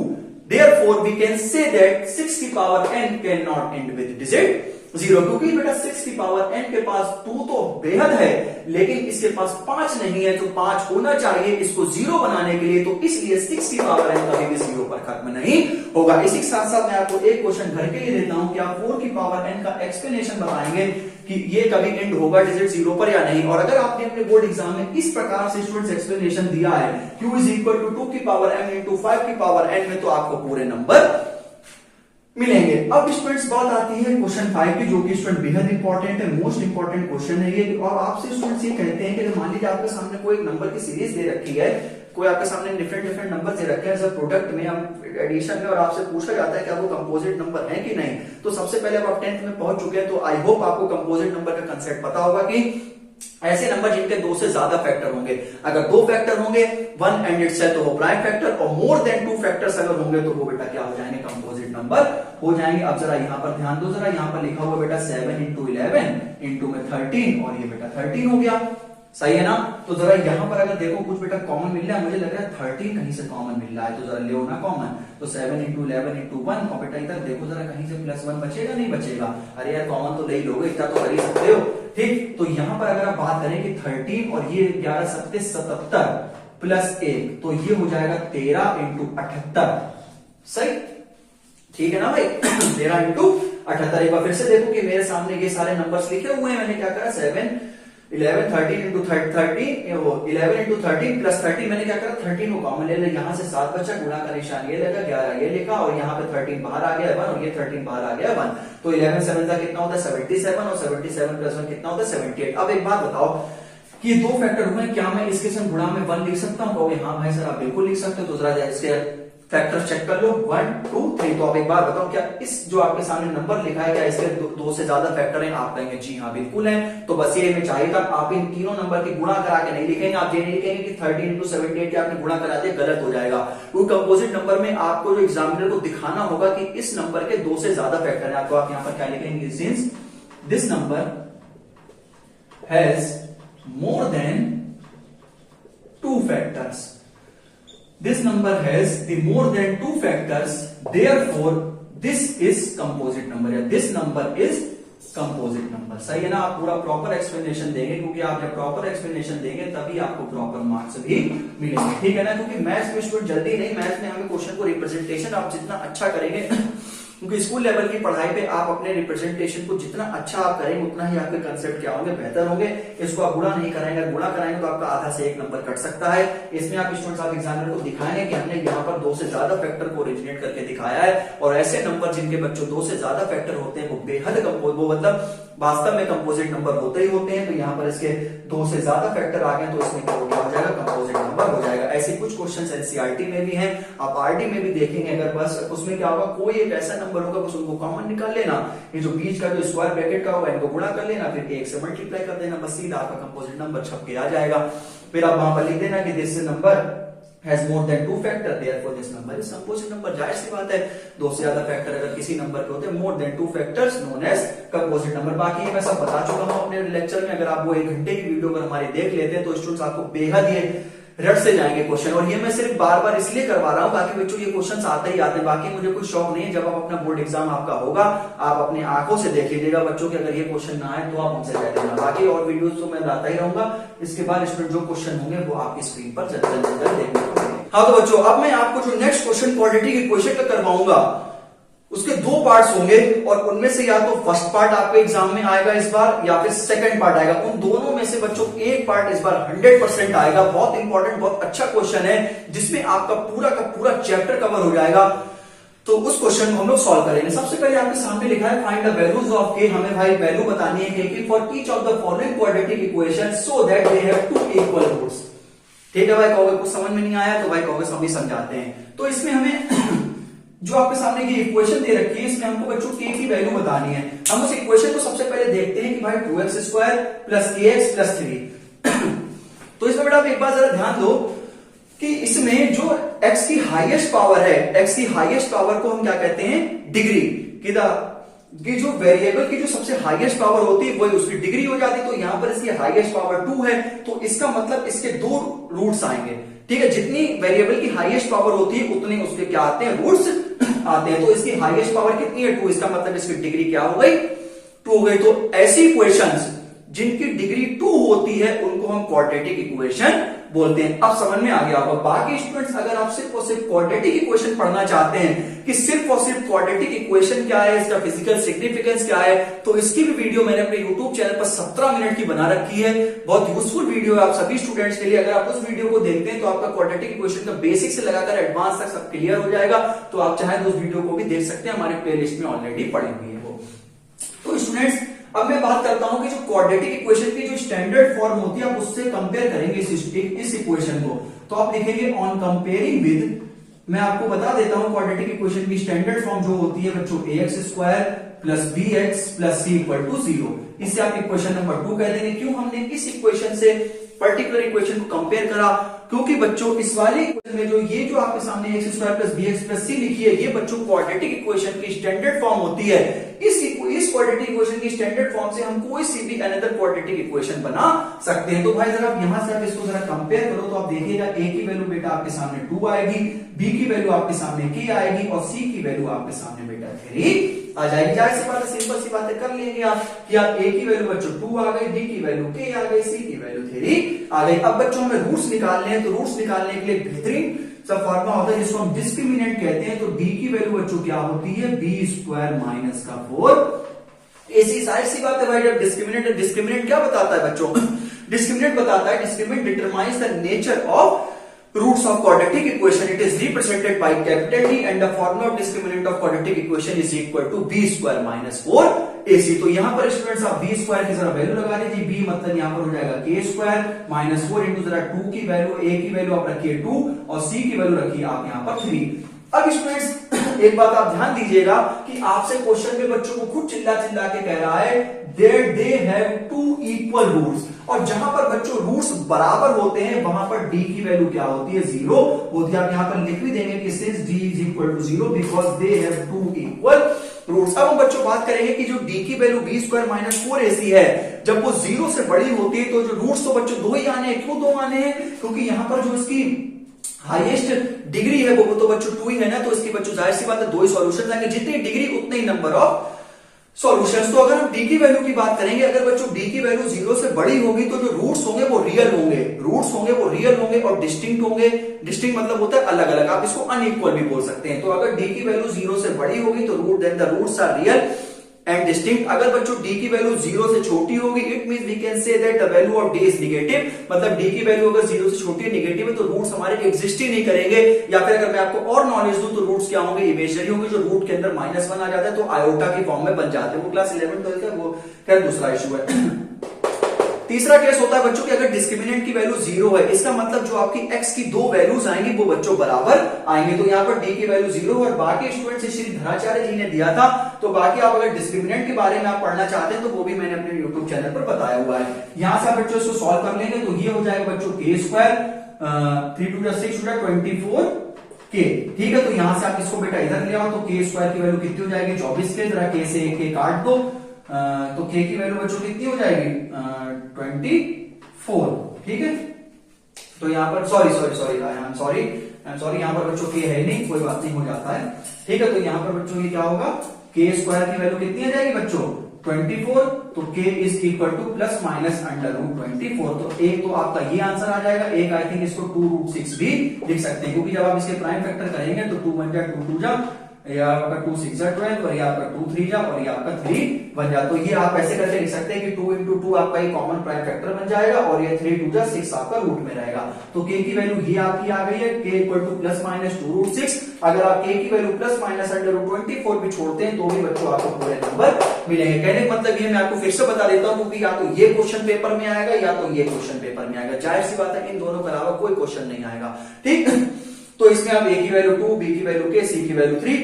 therefore we can say that 6 की power n cannot end with digit 0, क्योंकि बेटा 6 की power n के पास 2 तो बेहद है लेकिन इसके पास 5 नहीं है, तो 5 होना चाहिए इसको 0 बनाने के लिए, तो इसलिए 6 की पावर n कभी भी 0 पर खत्म नहीं होगा। इसी के साथ साथ मैं आपको एक क्वेश्चन घर के लिए देता हूं कि आप 4 की पावर n का एक्सप्लेनेशन बताएंगे कि ये कभी एंड होगा डिजिट 0 पर या नहीं। और अगर आपने अपने बोर्ड एग्जाम में इस प्रकार से स्टूडेंट्स एक्सप्लेनेशन दिया है q इज इक्वल टू 2 की पावर m इंटू 5 की पावर n में, तो आपको पूरे नंबर मिलेंगे। अब स्टूडेंट्स बात आती है क्वेश्चन 5 की, जो कि स्टूडेंट बेहद इंपॉर्टेंट है, मोस्ट इंपॉर्टेंट क्वेश्चन है ये। और आपसे स्टूडेंट्स ये कहते हैं कि मान लीजिए आपके सामने कोई एक नंबर की सीरीज दे रखी है, कोई आपके सामने डिफरेंट नंबर दे रखे हैं जब प्रोडक्ट में, हम एडिशन में, और आपसे पूछा जाता है कि वो कंपोजिट नंबर है कि नहीं। तो सबसे पहले आप 10th में पहुंच चुके हैं, तो आई होप आपको कंपोजिट नंबर का कंसेप्ट पता होगा कि ऐसे नंबर जिनके दो से ज्यादा फैक्टर होंगे। अगर दो फैक्टर होंगे वन एंड इटसेल्फ तो वो प्राइम फैक्टर, और मोर देन टू फैक्टर्स अगर होंगे तो वो बेटा क्या हो जाएंगे, कंपोजिट नंबर हो जाएंगे। अब जरा यहां पर ध्यान दो, जरा यहां पर लिखा हुआ बेटा 7 इंटू 11 इंटू में 13, और ये बेटा 13 हो गया, सही है ना। तो जरा यहां पर अगर देखो कुछ बेटा कॉमन मिल रहा है, मुझे लग रहा है 13 कहीं से कॉमन मिल रहा है, तो जरा ले ना कॉमन। तो 7 इंटू 11 इंटू 1, और बेटा इधर देखो जरा कहीं से +1 बचेगा नहीं बचेगा, अरे यार कॉमन तो ले ही लोगे, इतना तो कर ही सकते हो, ठीक। तो यहां पर अगर आप बात करें कि 13 और ये 11 7 77 प्लस 1, तो ये हो जाएगा 13 इंटू 78, सही, ठीक है ना भाई। 13 इंटू 78। एक बार फिर से देखो कि मेरे सामने ये सारे नंबर्स लिखे हुए हैं, मैंने क्या करा 7 11 13 इंटू 13 वो 11 इंटू 13 प्लस 13, मैंने क्या करा 13 को कॉमन ले लिया, यहां से 7 बचा, गुणा का निशान ये लगा, 11 ये लिखा, और यहाँ पे 13 बाहर आ गया 1, और ये 13 बाहर आ गया 1। तो 11 7 का कितना होता है 77, और 77 प्लस 1 कितना होता है 78। अब एक बात बताओ कि दो फैक्टर हुए, क्या मैं इसके संग गुणा में 1 लिख सकता हूँ? हाँ भाई सर आप बिल्कुल लिख सकते हो। तो जरा इसके फैक्टर चेक कर लो, 1 2 3। तो अब एक बार बताओ, क्या इस जो आपके सामने नंबर लिखा है क्या इसके दो से ज्यादा फैक्टर हैं? आप कहेंगे जी हाँ बिल्कुल है। तो बस ये में चाहिए था, आप इन तीनों नंबर की गुणा करा के नहीं लिखेंगे, आप ये नहीं लिखेंगे कि 13 इंटू 78 आपने गुणा करा दिया, गलत हो जाएगा। तो कंपोजिट नंबर में आपको जो एग्जामिनर को दिखाना होगा कि इस नंबर के दो से ज्यादा फैक्टर है। आपको आप यहां पर क्या लिखेंगे, since this number has more than 2 factors, this number has the more than 2 factors, therefore this is composite number, या this number is composite number, सही है ना। आप पूरा प्रॉपर एक्सप्लेनेशन देंगे, क्योंकि आप जब प्रॉपर एक्सप्लेनेशन देंगे तभी आपको प्रॉपर मार्क्स भी मिलेंगे, ठीक है ना। क्योंकि मैथ्स में स्टूडेंट जल्दी नहीं, मैथ्स में हमें क्वेश्चन को रिप्रेजेंटेशन आप जितना अच्छा करेंगे क्योंकि स्कूल लेवल की पढ़ाई पे आप अपने रिप्रेजेंटेशन को जितना अच्छा आप करेंगे उतना ही आपके कंसेप्ट क्या होंगे, बेहतर होंगे। इसको आप गुणा नहीं कराएंगे, गुणा कराएंगे तो आपका आधा से 1 नंबर कट सकता है। इसमें आप स्टूडेंट्स आप एग्जामिनर को दिखाएंगे कि हमने यहाँ पर 2 से ज्यादा फैक्टर को ओरिजिनेट करके दिखाया है, और ऐसे नंबर जिनके बच्चों 2 से ज्यादा फैक्टर होते हैं वो बेहद वो मतलब वास्तव में कंपोजिट नंबर होते ही होते हैं। तो यहाँ पर इसके 2 से ज्यादा फैक्टर आ गए तो इसमें क्या हो जाएगा, कंपोजिट नंबर हो जाएगा। ऐसे कुछ क्वेश्चंस एनसीईआरटी में भी हैं, आप आरडी में भी देखेंगे। अगर बस उसमें क्या होगा, कोई एक ऐसा नंबर होगा बस उनको कॉमन निकाल लेना, ये जो बीच का जो स्क्वायर ब्रैकेट का होगा इनको गुणा कर लेना, फिर 1 से मल्टीप्लाई कर देना, बस सीधा आपका कंपोजिट नंबर छप के आ जाएगा। फिर आप वहां पर लिख देना कि this number has more than 2 factor, therefore this number is composite number। जाहिर सी बात है, 2 से ज्यादा फैक्टर अगर किसी नंबर के होते हैं, more than 2 factors known as composite number। बाकी मैं सब बता चुका हूं अपने लेक्चर में, अगर आप वो 1 घंटे की वीडियो अगर हमारी देख लेते हैं तो स्टूडेंट्स आपको बेहद ये रट से जाएंगे क्वेश्चन। और ये मैं सिर्फ बार बार इसलिए करवा रहा हूं, बाकी बच्चों ये क्वेश्चंस आते ही आते हैं, बाकी मुझे कोई शौक नहीं है। जब आप अपना बोर्ड एग्जाम आपका होगा, आप अपनी आंखों से देख लीजिएगा बच्चों के, अगर ये क्वेश्चन ना आए तो आप हमसे कह देना। बाकी और वीडियोस तो मैं लाता ही रहूंगा। इसके बाद स्टूडेंट जो क्वेश्चन होंगे वो आपकी स्क्रीन पर चल देखने को मिलेंगे। हाँ तो बच्चों, अब मैं आपको जो नेक्स्ट क्वेश्चन क्वाड्रेटिक इक्वेशन का करवाऊंगा उसके 2 पार्ट्स होंगे, और उनमें से या तो फर्स्ट पार्ट आपके एग्जाम में आएगा इस बार, या फिर सेकंड पार्ट आएगा। उन दोनों में से बच्चों एक पार्ट इस बार 100% आएगा। बहुत इंपॉर्टेंट, बहुत अच्छा क्वेश्चन है, जिसमें आपका पूरा का पूरा चैप्टर कवर हो जाएगा। तो उस क्वेश्चन को हम लोग सॉल्व करेंगे। सबसे पहले आपके सामने लिखा है फाइंड द वैल्यूज ऑफ के। हमें भाई वैल्यू बतानी है कि for each of the following quadratic equation so that they have 2 equal roots. ठीक है भाई, कहोगे कुछ समझ में नहीं आया तो भाई कहोगे हम भी समझाते हैं। तो इसमें हमें जो आपके सामने की इक्वेशन दे रखी है, इसमें हमको बच्चों के की वैल्यू बतानी है। हम उस इक्वेशन को सबसे पहले देखते हैं कि भाई 2x² प्लस kx प्लस 3। तो इसमें बेटा आप एक बार जरा ध्यान दो कि इसमें जो x की हाईएस्ट पावर है, x की हाईएस्ट पावर को हम क्या कहते हैं, डिग्री। कि जो वेरिएबल की जो सबसे हाईएस्ट पावर होती है वही उसकी डिग्री हो जाती है। तो यहां पर इसकी हाईएस्ट पावर 2 है, तो इसका मतलब इसके 2 रूट्स आएंगे। ठीक है, जितनी वेरिएबल की हाईएस्ट पावर होती है उतने उसके क्या आते हैं, रूट्स आते हैं। तो इसकी हाईएस्ट पावर कितनी है, 2, इसका मतलब इसकी डिग्री क्या हो गई, 2 हो गई। तो ऐसी इक्वेशंस जिनकी डिग्री 2 होती है उनको हम क्वाड्रेटिक इक्वेशन बोलते हैं। अब समझ में आ गया होगा। बाकी स्टूडेंट्स अगर आप सिर्फ और सिर्फ क्वाड्रेटिक इक्वेशन पढ़ना चाहते हैं कि सिर्फ और सिर्फ क्वाड्रेटिक इक्वेशन क्या है, इसका फिजिकल सिग्निफिकेंस क्या है, तो इसकी भी वीडियो मैंने अपने यूट्यूब चैनल पर 17 मिनट की बना रखी है। बहुत यूजफुल वीडियो है आप सभी स्टूडेंट्स के लिए। अगर आप उस वीडियो को देखते हैं तो आपका क्वाड्रेटिक इक्वेशन का बेसिक से लगाकर एडवांस तक सब क्लियर हो जाएगा। तो आप चाहे तो उस वीडियो को भी देख सकते हैं, हमारे प्लेलिस्ट में ऑलरेडी पड़ी हुई है वो। तो स्टूडेंट्स अब मैं बात करता हूं कि जो क्वाड्रेटिक इक्वेशन की जो स्टैंडर्ड फॉर्म होती है आप उससे कंपेयर करेंगे इस इक्वेशन को। तो आप लिखेंगे ऑन कंपेयरिंग विद, मैं आपको बता देता हूं क्वाड्रेटिक इक्वेशन की स्टैंडर्ड फॉर्म जो होती है बच्चों ax² plus bx plus c equal to 0। इससे आप इक्वेशन नंबर 2 कह देंगे। क्यों हमने इस इक्वेशन से पर्टिकुलर इक्वेशन को कंपेयर करा, क्योंकि बच्चों इस वाली इक्वेशन में जो आपके सामने ax² plus bx plus c लिखी है, ये बच्चों क्वाड्रेटिक इक्वेशन की स्टैंडर्ड फॉर्म होती है। इस क्वाड्रेटिक इक्वेशन की स्टैंडर्ड फॉर्म से हम कोई सी भी अनदर क्वाड्रेटिक इक्वेशन बना सकते हैं। तो भाई जरा यहां से आप इसको जरा कंपेयर करो तो आप देखिएगा a की वैल्यू बेटा आपके सामने 2 आएगी, b की वैल्यू आपके सामने k आएगी और c की वैल्यू आपके सामने बेटा 3 आ जाएगी। जाहिर सी बात है, सिंपल सी बातें कर लेंगे आप कि आप a की वैल्यू बच्चों 2 आ गई, b की वैल्यू k आ गई, c की वैल्यू 3 आ गई। अब बच्चों हमें रूट्स निकालने हैं, तो रूट्स निकालने के लिए बेहतरीन सब फॉर्मूला होता है जिसको हम डिस्क्रिमिनेंट कहते हैं। तो b की वैल्यू बच्चों क्या होती है, b² माइनस का 4। ऐसी साइड सी बात है भाई। जब डिस्क्रिमिनेंट क्या बताता है बच्चों, डिस्क्रिमिनेंट बताता है, discriminant determines the nature of roots of quadratic equation. It is represented by capital D and the formula of discriminant of quadratic equation is equal to b² minus 4ac। तो यहां पर students आप b² की जरा value लगा दीजिए। b मतलब यहां पर हो जाएगा k² माइनस 4 इंटू जरा 2 की वैल्यू, a की वैल्यू आप रखिए 2 और c की वैल्यू रखिए आप यहां पर 3। अब स्टूडेंट्स एक बात आप ध्यान दीजिएगा कि आपसे क्वेश्चन में बच्चों को खुद चिल्ला चिल्ला के कह रहा है that they have two equal roots, और जहां पर बच्चों रूट्स बराबर होते हैं वहां पर d की वैल्यू क्या होती है, 0 होती है। आप यहां पर लिख भी देंगे कि since d is equal to 0 because they have two equal roots। अब हम बच्चों बात करेंगे कि जो d की वैल्यू b² माइनस 4ac है, जब वो 0 से बड़ी होती है तो जो रूट्स तो बच्चों 2 ही आने हैं। क्यों 2 आने हैं, क्योंकि यहां पर जो इसकी हाईएस्ट डिग्री है वो तो बच्चों 2 ही है ना, तो इसकी बच्चों जाहिर सी बात है 2 ही सॉल्यूशन आएंगे। जितनी डिग्री उतने ही नंबर ऑफ सॉल्यूशंस। तो अगर हम d की वैल्यू की बात करेंगे, अगर बच्चों d की वैल्यू 0 से बड़ी होगी तो जो रूट्स होंगे वो रियल होंगे, रूट्स होंगे वो रियल होंगे और डिस्टिंक्ट होंगे। डिस्टिंक्ट मतलब होता है अलग अलग, आप इसको अनइक्वल भी बोल सकते हैं। तो अगर d की वैल्यू 0 से बड़ी होगी तो then the roots are real and distinct. अगर बच्चों d की वैल्यू 0 से छोटी होगी, it means we can say that the value of d is negative. मतलब d की वैल्यू अगर 0 से छोटी है, नेगेटिव है, तो रूट्स हमारे एग्जिस्ट ही नहीं करेंगे। या फिर अगर मैं आपको और नॉलेज दूं तो रूट्स क्या होंगे, इमेजिनरी होंगे। जो रूट के अंदर -1 आ जाता है तो आयोटा की फॉर्म में बन जाते हैं। वो क्लास 11 12 का वो खैर दूसरा इशू है। तीसरा केस होता है बच्चों कि अगर डिस्क्रिमिनेंट की वैल्यू 0 है, इसका मतलब जो आपकी x की 2 वैल्यूज आएंगी वो बच्चों बराबर आएंगे। तो यहाँ पर d की वैल्यू 0 और बाकी स्टूडेंट्स श्री धराचार्य जी ने दिया था। तो बाकी आप अगर डिस्क्रिमिनेंट के बारे में आप पढ़ना चाहते हैं तो वो भी मैंने अपने यूट्यूब चैनल पर बताया हुआ है। यहां से आप बच्चों इसको सॉल्व कर लेंगे तो ये हो जाएगा बच्चों k² 3 2 6 24 k। ठीक है, तो यहां से आप इसको बेटा इधर ले आओ तो k² की वैल्यू कितनी हो जाएगी, 24 के। जरा k से k काट दो तो k की वैल्यू बच्चों कितनी हो जाएगी, 24। ठीक है, तो यहाँ पर सॉरी आई एम सॉरी यहाँ पर बच्चों k है नहीं, कोई बात नहीं, हो जाता है। ठीक है, तो यहाँ पर बच्चों ये क्या होगा, k² की वैल्यू कितनी आ जाएगी बच्चों, 24। तो k is equal two plus minus √24। तो एक तो आपका ये आंसर आ जाएगा। एक आई थिंक इसको 2√6 भी लिख सकते हैं, क्योंकि जब आप इसके प्राइम फैक्टर करेंगे तो 2 1 जा 2 2 जा, ये आपका 2 6 जा 12 और ये आपका 2 3 जा और ये आपका 3 बन जा। तो ये आप ऐसे करके लिख सकते हैं कि 2 into 2 आपका ये कॉमन प्राइम फैक्टर बन जाएगा और ये 3 2 जा 6 आपका रूट में रहेगा। तो k की वैल्यू ये आपकी आ गई है, k equal two plus minus 2√6। अगर आप k की वैल्यू प्लस माइनस √24 भी छोड़ते हैं तो भी बच्चों आपको पूरे नंबर मिलेंगे। कहने का मतलब ये मैं आपको फिर से बता देता हूं, क्योंकि या तो ये क्वेश्चन पेपर में आएगा या तो ये क्वेश्चन पेपर में आएगा। जाहिर सी बात है इन दोनों के अलावा कोई क्वेश्चन नहीं आएगा। ठीक, तो इसमें आप a की वैल्यू 2, b की वैल्यू k, c की वैल्यू 3,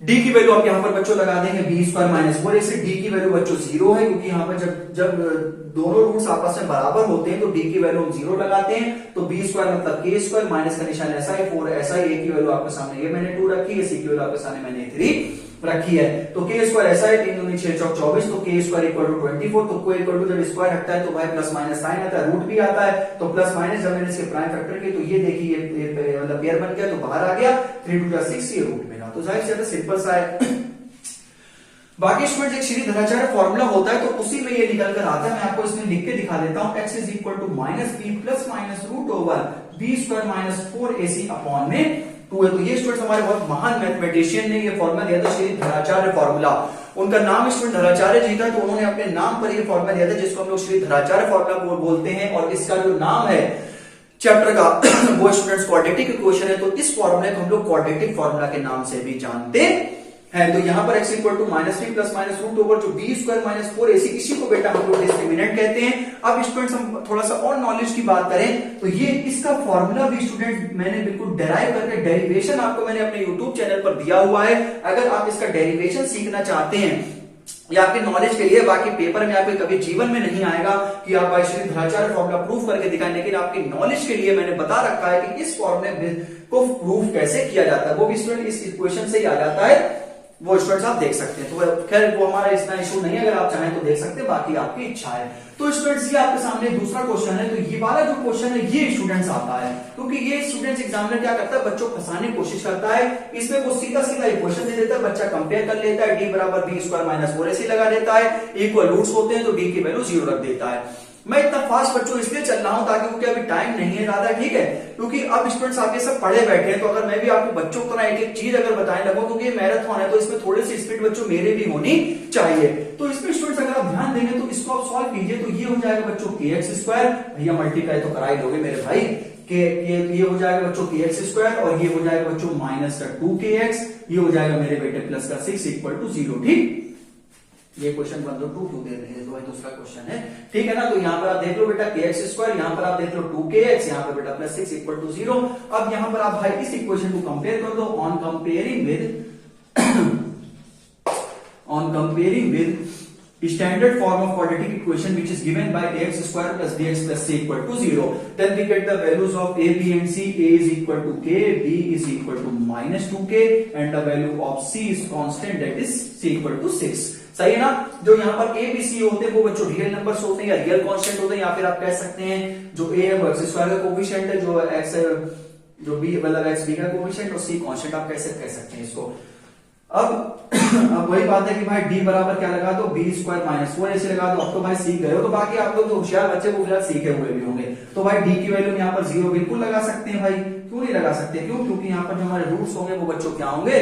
d की वैल्यू आप यहां पर बच्चों लगा देंगे b² माइनस 4। इससे d की वैल्यू बच्चों 0 है, क्योंकि यहां पर जब दोनों रूट्स आपस में बराबर होते हैं तो d की वैल्यू हम 0 लगाते हैं। तो b² मतलब k² माइनस का निशान ऐसा है 4 ऐसा है, a की वैल्यू आपके सामने ये मैंने 2 रखी है, c की वैल्यू आपके सामने मैंने 3 रखी है। तो k² ऐसा है 3 दूनी 6 चौक 24। तो k² इक्वल टू 24। तो कोई इक्वल टू जब स्क्वायर हटता है तो भाई प्लस माइनस साइन आता है, रूट भी आता है। तो प्लस माइनस जब मैंने इसके प्राइम फैक्टर किए तो ये देखिए मतलब पेयर बन गया, तो बाहर आ गया 3 2 जा 6, ये रूट में। तो जाहिर सी सिंपल सा है। बाकी स्टूडेंट एक सीधी धराचार्य फॉर्मूला होता है तो उसी में ये निकल कर आता है। मैं आपको इसमें लिख के दिखा देता हूं। x is equal to minus B plus minus root over B square minus 4ac upon में 2 है। तो ये स्टूडेंट हमारे बहुत महान मैथमेटिशियन ने ये फॉर्मूला दिया था, सीधी धराचार्य फॉर्मूला। उनका नाम स्टूडेंट धराचार्य जी था, तो उन्होंने अपने नाम पर ये फॉर्मूला दिया था जिसको हम लोग सीधी धराचार्य फॉर्मूला बोलते हैं। और इसका जो नाम है चैप्टर का वो स्टूडेंट्स क्वाड्रेटिक इक्वेशन है। तो इस फॉर्मूले को हम लोग क्वाड्रेटिक फॉर्मूला के नाम से भी जानते हैं। तो यहां पर x equal to minus B plus minus root over जो बी स्क्वायर माइनस 4ac, इसी को बेटा हम लोग डिस्क्रिमिनेंट कहते हैं। अब स्टूडेंट्स हम थोड़ा सा और नॉलेज की बात करें तो ये इसका फॉर्मूला भी स्टूडेंट मैंने बिल्कुल डेराइव करके डेरिवेशन आपको मैंने अपने यूट्यूब चैनल पर दिया हुआ है। अगर आप इसका डेरिवेशन सीखना चाहते हैं या आपके नॉलेज के लिए, बाकी पेपर में आपके कभी जीवन में नहीं आएगा कि आप सीधी धराचार्य फॉर्मूला प्रूफ करके दिखाएं, लेकिन आपकी नॉलेज के लिए मैंने बता रखा है कि इस फॉर्मूले को प्रूफ कैसे किया जाता है। वो भी स्टूडेंट इस इक्वेशन से ही आ जाता है, वो स्टूडेंट्स आप देख सकते हैं। तो खैर वो हमारा इतना इशू नहीं है, अगर आप चाहें तो देख सकते हैं, बाकी आपकी इच्छा है। तो स्टूडेंट्स ये आपके सामने दूसरा क्वेश्चन है। तो ये वाला जो क्वेश्चन है ये स्टूडेंट्स आता है क्योंकि ये स्टूडेंट्स एग्जामिनर क्या करता है, बच्चों को फंसाने की कोशिश करता है। इसमें वो सीधा सीधा इक्वेशन दे देता है, बच्चा कंपेयर कर लेता है, डी बराबर बी स्क्वायर माइनस 4ac लगा देता है, इक्वल रूट्स होते हैं तो डी की वैल्यू 0 रख देता है। मैं इतना फास्ट बच्चों इसलिए चल रहा हूं ताकि क्योंकि अभी टाइम नहीं है ज्यादा, ठीक है, क्योंकि अब स्टूडेंट्स आपके सब पढ़े बैठे हैं। तो अगर मैं भी आपको बच्चों को एक एक चीज अगर बताने लगूं, क्योंकि ये मैराथन है तो इसमें थोड़ी सी स्पीड बच्चों मेरे भी होनी चाहिए। तो इसमें स्टूडेंट्स अगर आप ध्यान देंगे तो इसको आप सॉल्व कीजिए तो ये हो जाएगा बच्चों kx स्क्वायर, भैया मल्टीप्लाई तो करा ही लोगे मेरे भाई, ये हो जाएगा बच्चों kx स्क्वायर और ये हो जाएगा बच्चों माइनस का 2kx, ये हो जाएगा मेरे बेटे प्लस का 6 इक्वल टू 0। ठीक, ये क्वेश्चन 1 और 2 क्यों दे रहे हैं, तो भाई दूसरा क्वेश्चन है, ठीक है ना। तो यहाँ पर आप देख लो बेटा kx स्क्वायर, यहाँ पर आप देख लो 2kx, यहाँ पर बेटा प्लस 6 इक्वल टू 0। अब यहाँ पर आप भाई इस इक्वेशन को कंपेयर कर दो on comparing with standard form of quadratic equation which is given by ax square plus bx plus c equal to 0. Then we get the values of a, b and c. A is equal to k, b is equal to minus 2k and the value of c is constant, that is c equal to 6. सही है ना। जो यहाँ पर a, b, c होते हैं वो बच्चों रियल नंबर्स होते हैं या रियल कांस्टेंट होते हैं, या फिर आप कह सकते हैं जो a है वो x स्क्वायर का कोफिशिएंट है, जो x है जो b मतलब x b का कोफिशिएंट और c कांस्टेंट आप कैसे कह सकते हैं इसको। अब वही बात है कि भाई d बराबर क्या लगा दो बी स्क्वायर माइनस 4 ऐसे लगा दो। अब तो भाई सीख गए हो, तो बाकी आप लोग जो होशियार बच्चे वो फिलहाल सीखे हुए भी होंगे। तो भाई d की वैल्यू यहाँ पर 0 बिल्कुल लगा सकते हैं भाई, क्यों नहीं लगा सकते, क्यों, क्योंकि यहाँ पर जो हमारे रूट्स होंगे वो बच्चों क्या होंगे,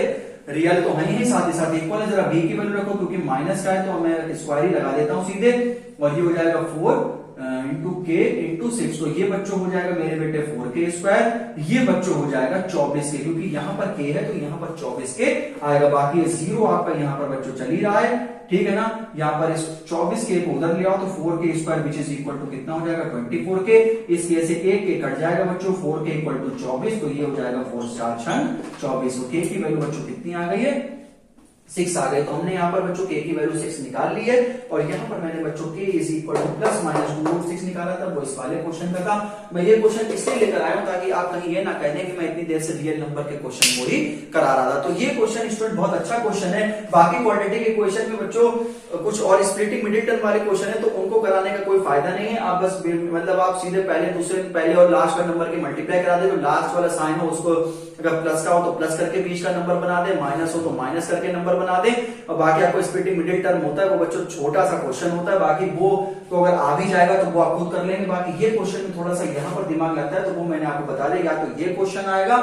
रियल तो है ही, साथ ही साथ इक्वल है। जरा b की वैल्यू रखो क्योंकि माइनस का है तो मैं स्क्वायर ही लगा देता हूँ सीधे, और ये हो जाएगा 4 इंटू के इंटू 6। तो ये बच्चों हो जाएगा मेरे बेटे 4k स्क्वायर, ये बच्चों हो जाएगा 24 के, क्योंकि यहाँ पर k है तो यहाँ पर 24 के आएगा। बाकी 0 आपका यहाँ पर बच्चों चल ही रहा है, ठीक है ना। यहाँ पर इस 24k को उधर ले आओ तो 4k square which is equal to कितना हो जाएगा 24k। इस केस से 1k कट जाएगा बच्चों, 4k इक्वल टू 24, तो ये हो जाएगा 4 4 6 24। तो k की वैल्यू बच्चों कितनी आ गई है, 6 आ गए। तो हमने यहाँ पर बच्चों k की वैल्यू 6 निकाल ली है, और यहाँ पर मैंने बच्चों k is equal two plus minus 2√6 निकाला था, वो इस वाले क्वेश्चन का था। मैं ये क्वेश्चन इसलिए लेकर आया हूं ताकि आप कहीं ये ना कहने कि मैं इतनी देर से रियल नंबर के क्वेश्चन को ही करा रहा था। तो ये क्वेश्चन स्टूडेंट बहुत अच्छा क्वेश्चन है। बाकी क्वाड्रेटिक इक्वेशन में बच्चों कुछ और स्प्लिटिंग मिडिल टर्म वाले क्वेश्चन है तो उनको कराने का कोई फायदा नहीं है। आप बस मतलब आप सीधे पहले और लास्ट वाले नंबर के मल्टीप्लाई करा दे, जो लास्ट वाला साइन हो उसको अगर प्लस का हो तो प्लस करके बीच का नंबर बना दे, माइनस हो तो माइनस करके नंबर बना दे। और बाकी आपको स्प्लिटिंग मिडिल टर्म होता है वो बच्चों छोटा सा क्वेश्चन होता है, बाकी वो तो अगर आ भी जाएगा तो वो आप खुद कर लेंगे। बाकी ये क्वेश्चन में थोड़ा सा यहाँ पर दिमाग लगता है तो वो मैंने आपको बता दिया, या तो ये क्वेश्चन आएगा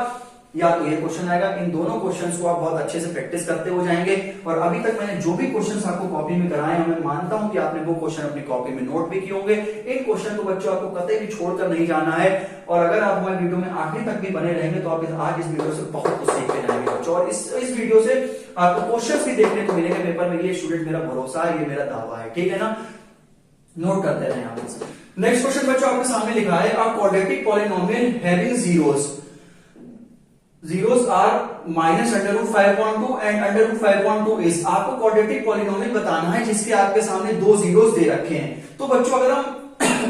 या तो ये क्वेश्चन आएगा। इन दोनों क्वेश्चंस को आप बहुत अच्छे से प्रैक्टिस करते हो जाएंगे। और अभी तक मैंने जो भी क्वेश्चंस आपको कॉपी में कराए हैं, मैं मानता हूं कि आपने वो क्वेश्चन अपनी कॉपी में नोट भी किए होंगे। इन क्वेश्चन को बच्चों आपको कतई भी छोड़कर नहीं जाना है, और अगर आप हमारे वीडियो में आखिरी तक भी बने रहेंगे तो आप आज इस वीडियो से बहुत कुछ सीख के जाएंगे बच्चों। और इस वीडियो से आपको क्वेश्चन भी देखने को मिलेंगे पेपर में, ये स्टूडेंट मेरा भरोसा है, ये मेरा दावा है, ठीक है ना। नोट करते रहे यहाँ पे। नेक्स्ट क्वेश्चन बच्चों आपके सामने लिखा है, a quadratic polynomial having zeros are minus under root 5.2 and under root 5.2 is। आपको क्वाड्रेटिक पॉलिनोमियल बताना है जिसके आपके सामने 2 जीरोस दे रखे हैं। तो बच्चों अगर हम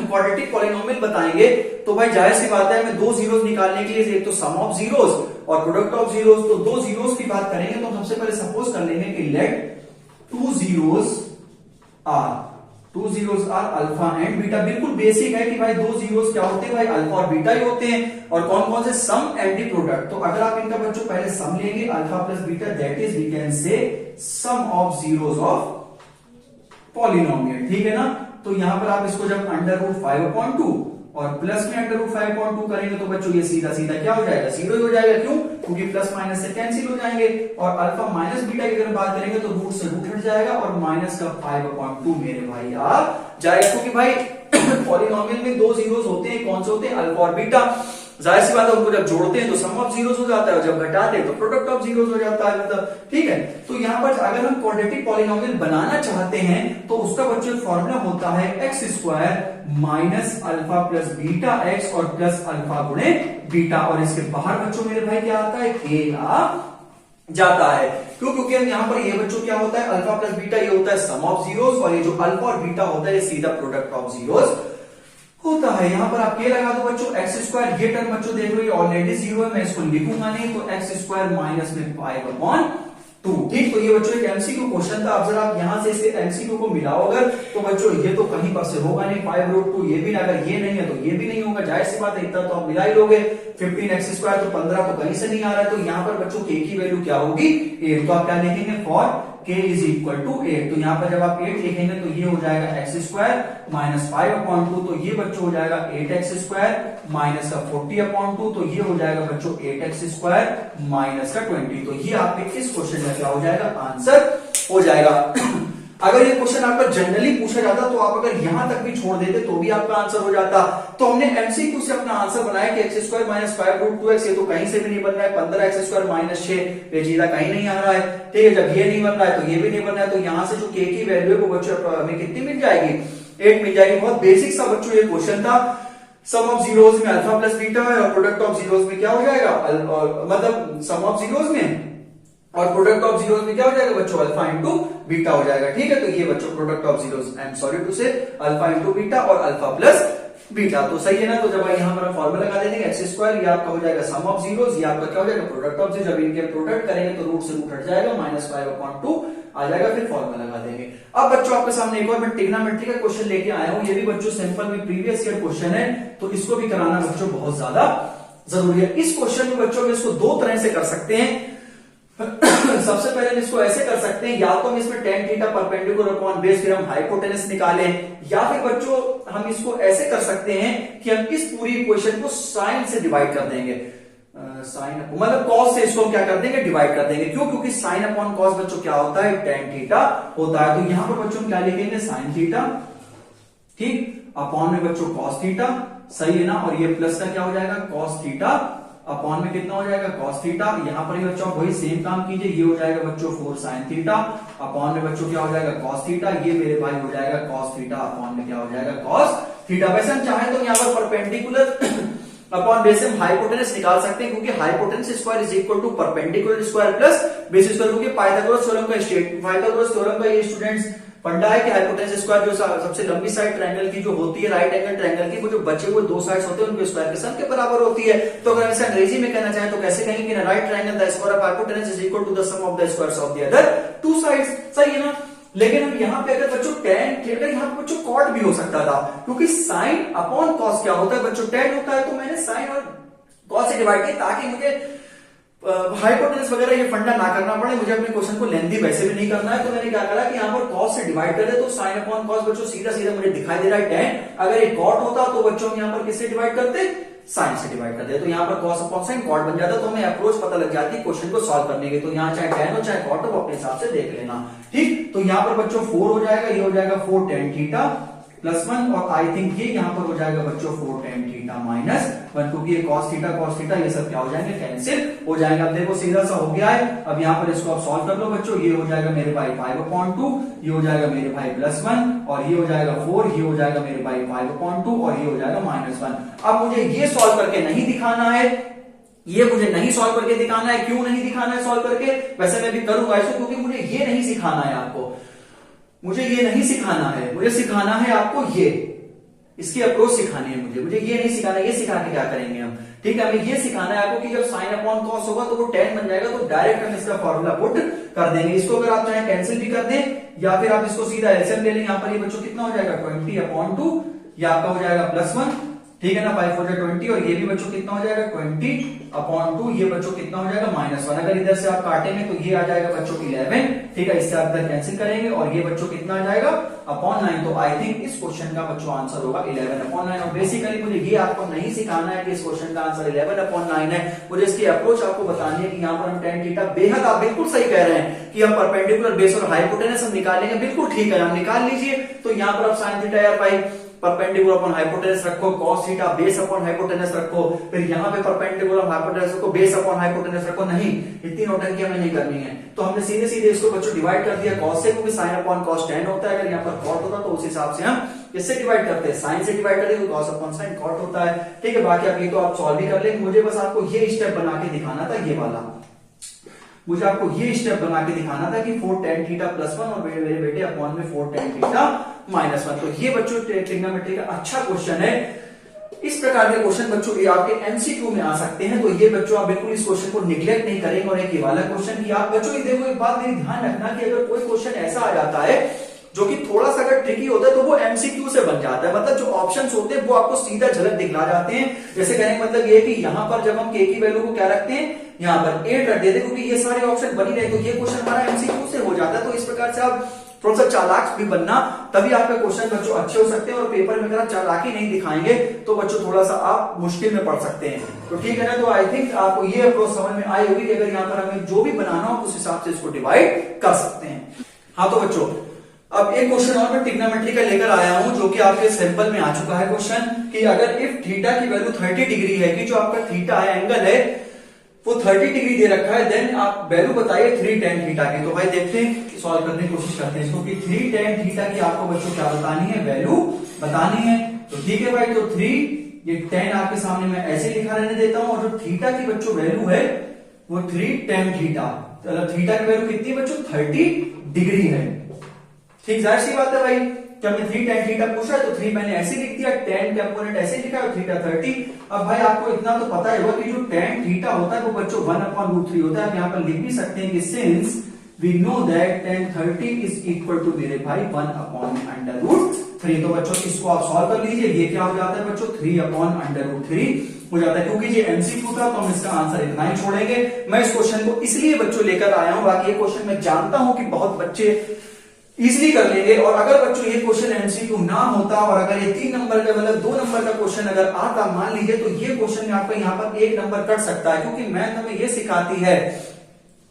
क्वाड्रेटिक पॉलिनोमियल बताएंगे तो भाई जाहिर सी बात है हमें 2 जीरोस निकालने के लिए एक तो सम ऑफ जीरोस और प्रोडक्ट ऑफ जीरोस। तो 2 जीरोस की बात करेंगे तो सबसे पहले सपोज कर लेंगे कि let 2 zeros are two zeros are alpha and beta. बिल्कुल बेसिक है कि भाई दो जीरोस क्या होते हैं भाई, अल्फा और बीटा ही होते हैं। और कौन कौन से, सम एंड द प्रोडक्ट। तो अगर आप इनका बच्चों पहले सम लेंगे alpha plus beta, that is we can say sum of zeros of polynomial, ठीक है ना। तो यहां पर आप इसको जब अंडर रूट 5/2 और प्लस में अंडर रूट 5/2 करेंगे तो बच्चों ये सीधा सीधा क्या हो जाएगा, जीरो ही हो जाएगा। क्यों? क्योंकि प्लस माइनस से कैंसिल हो जाएंगे। और अल्फा माइनस बीटा की अगर बात करेंगे तो रूट से रूट हट जाएगा और माइनस का 5/2 मेरे भाई आ जाएगा। क्योंकि भाई पॉलिनोमियल में दो जीरोस होते हैं, कौन से होते हैं, अल्फा और बीटा। जाहिर सी बात है उनको जब जोड़ते हैं तो सम ऑफ जीरोस हो जाता है और जब घटाते हैं तो प्रोडक्ट ऑफ जीरोस हो जाता है, मतलब ठीक है। तो यहां पर अगर हम क्वाड्रेटिक पॉलिनोमियल बनाना चाहते हैं तो उसका बच्चों फॉर्मूला होता है x square minus alpha plus beta x और प्लस अल्फा गुणे बीटा। और इसके बाहर बच्चों मेरे भाई क्या आता है, के आ जाता है। क्यों? क्योंकि हम यहाँ पर ये बच्चों क्या होता है, अल्फा प्लस बीटा ये होता है सम ऑफ जीरोस और ये जो अल्फा और बीटा होता है ये सीधा प्रोडक्ट ऑफ जीरोस होता है। यहां पर आप के लगा दो बच्चों, एक्स स्क्वायर, ये टर्म बच्चों देख लो ये ऑलरेडी जीरो है, मैं इसको लिखूंगा नहीं, तो एक्स स्क्वायर माइनस में 5/2। ठीक, तो ये बच्चों एक एमसीक्यू क्वेश्चन था। अब जरा आप यहां से इसे एमसीक्यू को मिलाओ अगर, तो बच्चों ये तो कहीं पर से होगा नहीं, 5/2 ये भी, अगर ये नहीं है तो ये भी नहीं होगा, जाहिर सी बात है इतना तो आप मिला ही लोगे। 15x² तो 15 तो कहीं से नहीं आ रहा है, तो यहां पर बच्चों के की वैल्यू क्या होगी, 8। तो आप क्या लिखेंगे, for k is equal to 8। तो यहां पर जब आप 8 लिखेंगे तो ये हो जाएगा एक्स स्क्वायर माइनस 5/2, तो ये बच्चों हो जाएगा 8x स्क्वायर माइनस का 40/2, तो ये हो जाएगा बच्चों 8x स्क्वायर माइनस का 20। तो ये आपके इस क्वेश्चन में क्या हो जाएगा, आंसर हो जाएगा। अगर ये क्वेश्चन आपका जनरली पूछा जाता तो आप अगर यहां तक भी छोड़ देते तो भी आपका आंसर हो जाता। तो हमने एमसीक्यू से अपना आंसर बनाया कि एक्स स्क्वायर माइनस 5/2x, ये तो कहीं से भी नहीं बन रहा है। 15x स्क्वायर माइनस 6 पेचीदा कहीं नहीं आ रहा है, ठीक है। जब ये नहीं बन रहा है तो ये भी नहीं बन रहा है, तो यहां से जो के की वैल्यू है वो बच्चों हमें कितनी मिल जाएगी, 8 मिल जाएगी। बहुत बेसिक सा बच्चों ये क्वेश्चन था। सम ऑफ जीरोस में अल्फा प्लस बीटा है और प्रोडक्ट ऑफ जीरोस में क्या हो जाएगा, मतलब सम ऑफ जीरोस में और प्रोडक्ट ऑफ जीरोस में क्या हो जाएगा बच्चों, अल्फा इंटू बीटा हो जाएगा, ठीक है। तो ये बच्चों product of zeros, I am sorry to say, alpha into beta और अल्फा प्लस बीटा, तो सही है ना। तो जब यहां पर फॉर्मूला लगा देंगे एक्स स्क्वायर, ये आपका हो जाएगा सम ऑफ जीरोस, ये आपका क्या हो जाएगा, प्रोडक्ट ऑफ जीरो। जब इनके प्रोडक्ट करेंगे तो रूट से रूट हट जाएगा, माइनस 5/2 आ जाएगा, फिर फॉर्मूला लगा देंगे। अब बच्चों आपके सामने एक और मैं ट्रिग्नोमेट्री का क्वेश्चन लेके आया हूं, ये भी बच्चों सिंपल में प्रीवियस ईयर क्वेश्चन है, तो इसको भी कराना बच्चों बहुत ज्यादा जरूरी है। इस क्वेश्चन में बच्चों में इसको दो तरह से कर सकते हैं। सबसे पहले इसको ऐसे कर सकते हैं, या तो हम इसमें tan theta perpendicular upon base, फिर हम हाइपोटेनस निकालें, या फिर बच्चों हम इसको ऐसे कर सकते हैं कि हम इस पूरी इक्वेशन को साइन से डिवाइड कर देंगे, साइन मतलब कॉस से इसको क्या कर देंगे, डिवाइड कर देंगे। क्यों? क्योंकि साइन अपॉन कॉस बच्चों क्या होता है, tan थीटा होता है। तो यहां पर बच्चों हम क्या लिखेंगे, साइन थीटा, ठीक, अपॉन में बच्चों कॉस थीटा, सही है ना। और ये प्लस का क्या हो जाएगा, कॉस थीटा, अपॉन में कितना हो जाएगा, कॉस थीटा। यहां पर बच्चों वही सेम काम कीजिए, ये हो जाएगा बच्चों 4 साइन थीटा, अपॉन में बच्चों क्या हो जाएगा, कॉस थीटा। ये मेरे भाई हो जाएगा कॉस थीटा, अपॉन में क्या हो जाएगा, कॉस थीटा। वैसे हम चाहें तो यहाँ पर परपेंडिकुलर अपॉन बेस हम हाइपोटेनस निकाल सकते हैं, क्योंकि hypotenuse square is equal to perpendicular square plus base square, क्योंकि पाइथागोरस थ्योरम का पाइथागोरस थ्योरम का ये स्टूडेंट्स फंडा है कि हाइपोटेनस स्क्वायर जो सबसे लंबी साइड ट्रायंगल की जो होती है, राइट एंगल ट्रायंगल की, वो जो बचे हुए दो साइड्स होते हैं उनके स्क्वायर के सम के बराबर होती है। तो अगर इसे अंग्रेजी में कहना चाहें तो कैसे कहेंगे कि right triangle the square of hypotenuse is equal to the sum of the squares of the other two sides, सही है ना। लेकिन हम यहाँ पे अगर बच्चों tan थीटा, यहाँ पे बच्चों कॉट भी हो सकता था, क्योंकि साइन अपॉन कॉस क्या होता है बच्चों, tan होता है, तो मैंने साइन और कॉस से डिवाइड किया ताकि मुझे हाइपोटेनस वगैरह ये फंडा ना करना पड़े, मुझे अपने क्वेश्चन को लेंथी वैसे भी नहीं करना है। तो मैंने क्या करा कि यहाँ पर कॉस से डिवाइड कर दे, तो साइन अपॉन कॉस बच्चों सीधा सीधा मुझे दिखाई दे रहा है tan। अगर ये कॉट होता तो बच्चों हम यहाँ पर किससे डिवाइड करते, साइन से डिवाइड करते, तो यहाँ पर कॉस अपॉन साइन कॉट बन जाता, तो हमें अप्रोच पता लग जाती है क्वेश्चन को सॉल्व करने की। तो यहाँ चाहे tan हो चाहे कॉट हो, अपने हिसाब से देख लेना, ठीक। तो यहाँ पर बच्चों 4 हो जाएगा, ये हो जाएगा 4 tan थीटा प्लस 1, और आई थिंक ये यहाँ पर हो जाएगा बच्चों 4 tan थीटा माइनस 1, क्योंकि ये cos थीटा ये सब क्या हो जाएंगे, कैंसिल हो जाएंगे। अब देखो सीधा सा हो गया है। अब यहाँ पर इसको आप सॉल्व कर लो बच्चों, ये हो जाएगा मेरे भाई 5/2, ये हो जाएगा मेरे भाई +1, और ये हो जाएगा 4, ये हो जाएगा मेरे भाई 5/2, और ये हो जाएगा -1। अब मुझे ये सॉल्व करके नहीं दिखाना है, ये मुझे नहीं सॉल्व करके दिखाना है। क्यों नहीं दिखाना है सॉल्व करके, वैसे मैं भी करूंगा इसको, क्योंकि मुझे ये नहीं सिखाना है आपको, मुझे ये नहीं सिखाना है, मुझे सिखाना है आपको ये, इसकी अप्रोच सिखानी है मुझे ये नहीं सिखाना, ये सिखा के क्या करेंगे हम, ठीक है, हमें ये सिखाना है आपको कि जब साइन अपॉन कॉस होगा तो वो tan बन जाएगा, तो डायरेक्ट हम इसका फॉर्मूला पुट कर देंगे। इसको अगर आप चाहे कैंसिल भी कर दें या फिर आप इसको सीधा एलसीएम ले लें, यहाँ पर ये बच्चों कितना हो जाएगा 20/2, ये आपका हो जाएगा +1, ठीक है ना, 5 4 20, और ये भी बच्चों कितना हो जाएगा 20/2, ये बच्चों कितना हो जाएगा -1। अगर इधर से आप काटेंगे तो ये आ जाएगा बच्चों 11, ठीक है, इससे आप इधर कैंसिल करेंगे और ये बच्चों कितना आ जाएगा /9। तो आई थिंक इस क्वेश्चन का बच्चों आंसर होगा 11/9। और बेसिकली मुझे ये आपको नहीं सिखाना है कि इस क्वेश्चन का आंसर 11/9 है, मुझे इसकी अप्रोच आपको बतानी है कि यहाँ पर हम tan थीटा, बेहद आप बिल्कुल सही कह रहे हैं कि हम परपेंडिकुलर बेस और हाइपोटेनस हम निकालेंगे, बिल्कुल ठीक है, हम निकाल लीजिए। तो यहाँ पर आप साइन थीटा या पाई परपेंडिकुलर अपॉन हाइपोटेनस रखो, cos theta base upon hypotenuse रखो, फिर यहाँ पे परपेंडिकुलर हाइपोटेनस रखो, बेस अपॉन हाइपोटेनस रखो, नहीं, इतनी नौटंकी हमें नहीं करनी है। तो हमने सीधे सीधे इसको बच्चों डिवाइड कर दिया cos से, क्योंकि sin अपॉन cos tan होता है, अगर यहाँ पर cot होता तो उस हिसाब से हम इससे डिवाइड करते हैं, sin से डिवाइड करते तो cos अपॉन sin cot होता है, ठीक है। बाकी आप ये तो आप सॉल्व भी कर लेंगे, मुझे बस आपको ये स्टेप बना के दिखाना था, ये वाला मुझे आपको ये स्टेप बना के दिखाना था कि 4 tan थीटा +1 और मेरे बेटे अपॉन में 4 tan थीटा -1। तो ये बच्चों ट्रिग्नोमेट्री का अच्छा क्वेश्चन है। इस प्रकार के क्वेश्चन बच्चों ये आपके एमसीक्यू में आ सकते हैं, तो ये बच्चों आप बिल्कुल इस क्वेश्चन को निग्लेक्ट नहीं करेंगे। और एक ये वाला क्वेश्चन की आप बच्चों देखो, एक बात मेरी ध्यान रखना कि अगर कोई क्वेश्चन ऐसा आ जाता है जो कि थोड़ा सा अगर ट्रिकी होता है तो वो एमसीक्यू से बन जाता है, मतलब जो ऑप्शंस होते हैं वो आपको सीधा झलक दिखला जाते हैं। जैसे कहने का मतलब ये कि यहाँ पर जब हम के की वैल्यू को क्या रखते हैं, यहाँ पर 8 रख देते, क्योंकि ये सारे ऑप्शन बनी रहे, तो ये क्वेश्चन हमारा एमसीक्यू से हो जाता है। तो इस प्रकार से आप थोड़ा सा चालाक भी बनना, तभी आपके क्वेश्चन बच्चों अच्छे हो सकते हैं। और पेपर में अगर आप चालाकी नहीं दिखाएंगे तो बच्चों थोड़ा सा आप मुश्किल में पड़ सकते हैं। तो ठीक है ना, तो आई थिंक आपको ये अप्रोच समझ में आई होगी कि अगर यहाँ पर हमें जो भी बनाना हो उस हिसाब से इसको डिवाइड कर सकते हैं। हाँ तो बच्चों अब एक क्वेश्चन और मैं ट्रिग्नोमेट्री का लेकर आया हूं, जो कि आपके सैंपल में आ चुका है क्वेश्चन कि अगर इफ थीटा की वैल्यू 30 डिग्री है, कि जो आपका थीटा है एंगल है वो 30 डिग्री दे रखा है, देन आप वैल्यू बताइए 3 tan थीटा की। तो भाई देखते हैं, सॉल्व करने की कोशिश करते हैं इसको कि 3 tan थीटा की आपको बच्चों क्या बतानी है, वैल्यू बतानी है। तो ठीक है भाई, तो 3 ये tan आपके सामने मैं ऐसे लिखा रहने देता हूं, और जो थीटा की बच्चों वैल्यू है वो 3 tan थीटा, तो थीटा की वैल्यू कितनी बच्चों 30 डिग्री है। ठीक, जाहिर सी बात है भाई, जब मैं 3 tan थीटा पूछा तो 3 मैंने ऐसे लिख दिया, tan कंपोनेंट ऐसे लिखा और थीटा 30। अब भाई आपको इतना तो पता ही होगा कि जो tan थीटा होता है वो बच्चों 1/√3 होता है। आप यहाँ पर लिख भी सकते हैं कि since we know that tan 30 is equal to मेरे भाई 1/√3। तो बच्चों इसको आप सॉल्व कर लीजिए, ये क्या हो जाता है बच्चों 3/√3 हो जाता है। क्योंकि ये एमसीक्यू था तो हम इसका आंसर इतना ही छोड़ेंगे। मैं इस क्वेश्चन को इसलिए बच्चों लेकर आया हूं, बाकी ये क्वेश्चन मैं जानता हूं कि बहुत बच्चे इजिली कर लेंगे। और अगर बच्चों ये क्वेश्चन एमसीक्यू ना होता और अगर ये 3 नंबर का मतलब 2 नंबर का क्वेश्चन अगर आता, मान लीजिए, तो ये क्वेश्चन आपका यहाँ पर 1 नंबर कट सकता है। क्योंकि मैथ हमें ये सिखाती है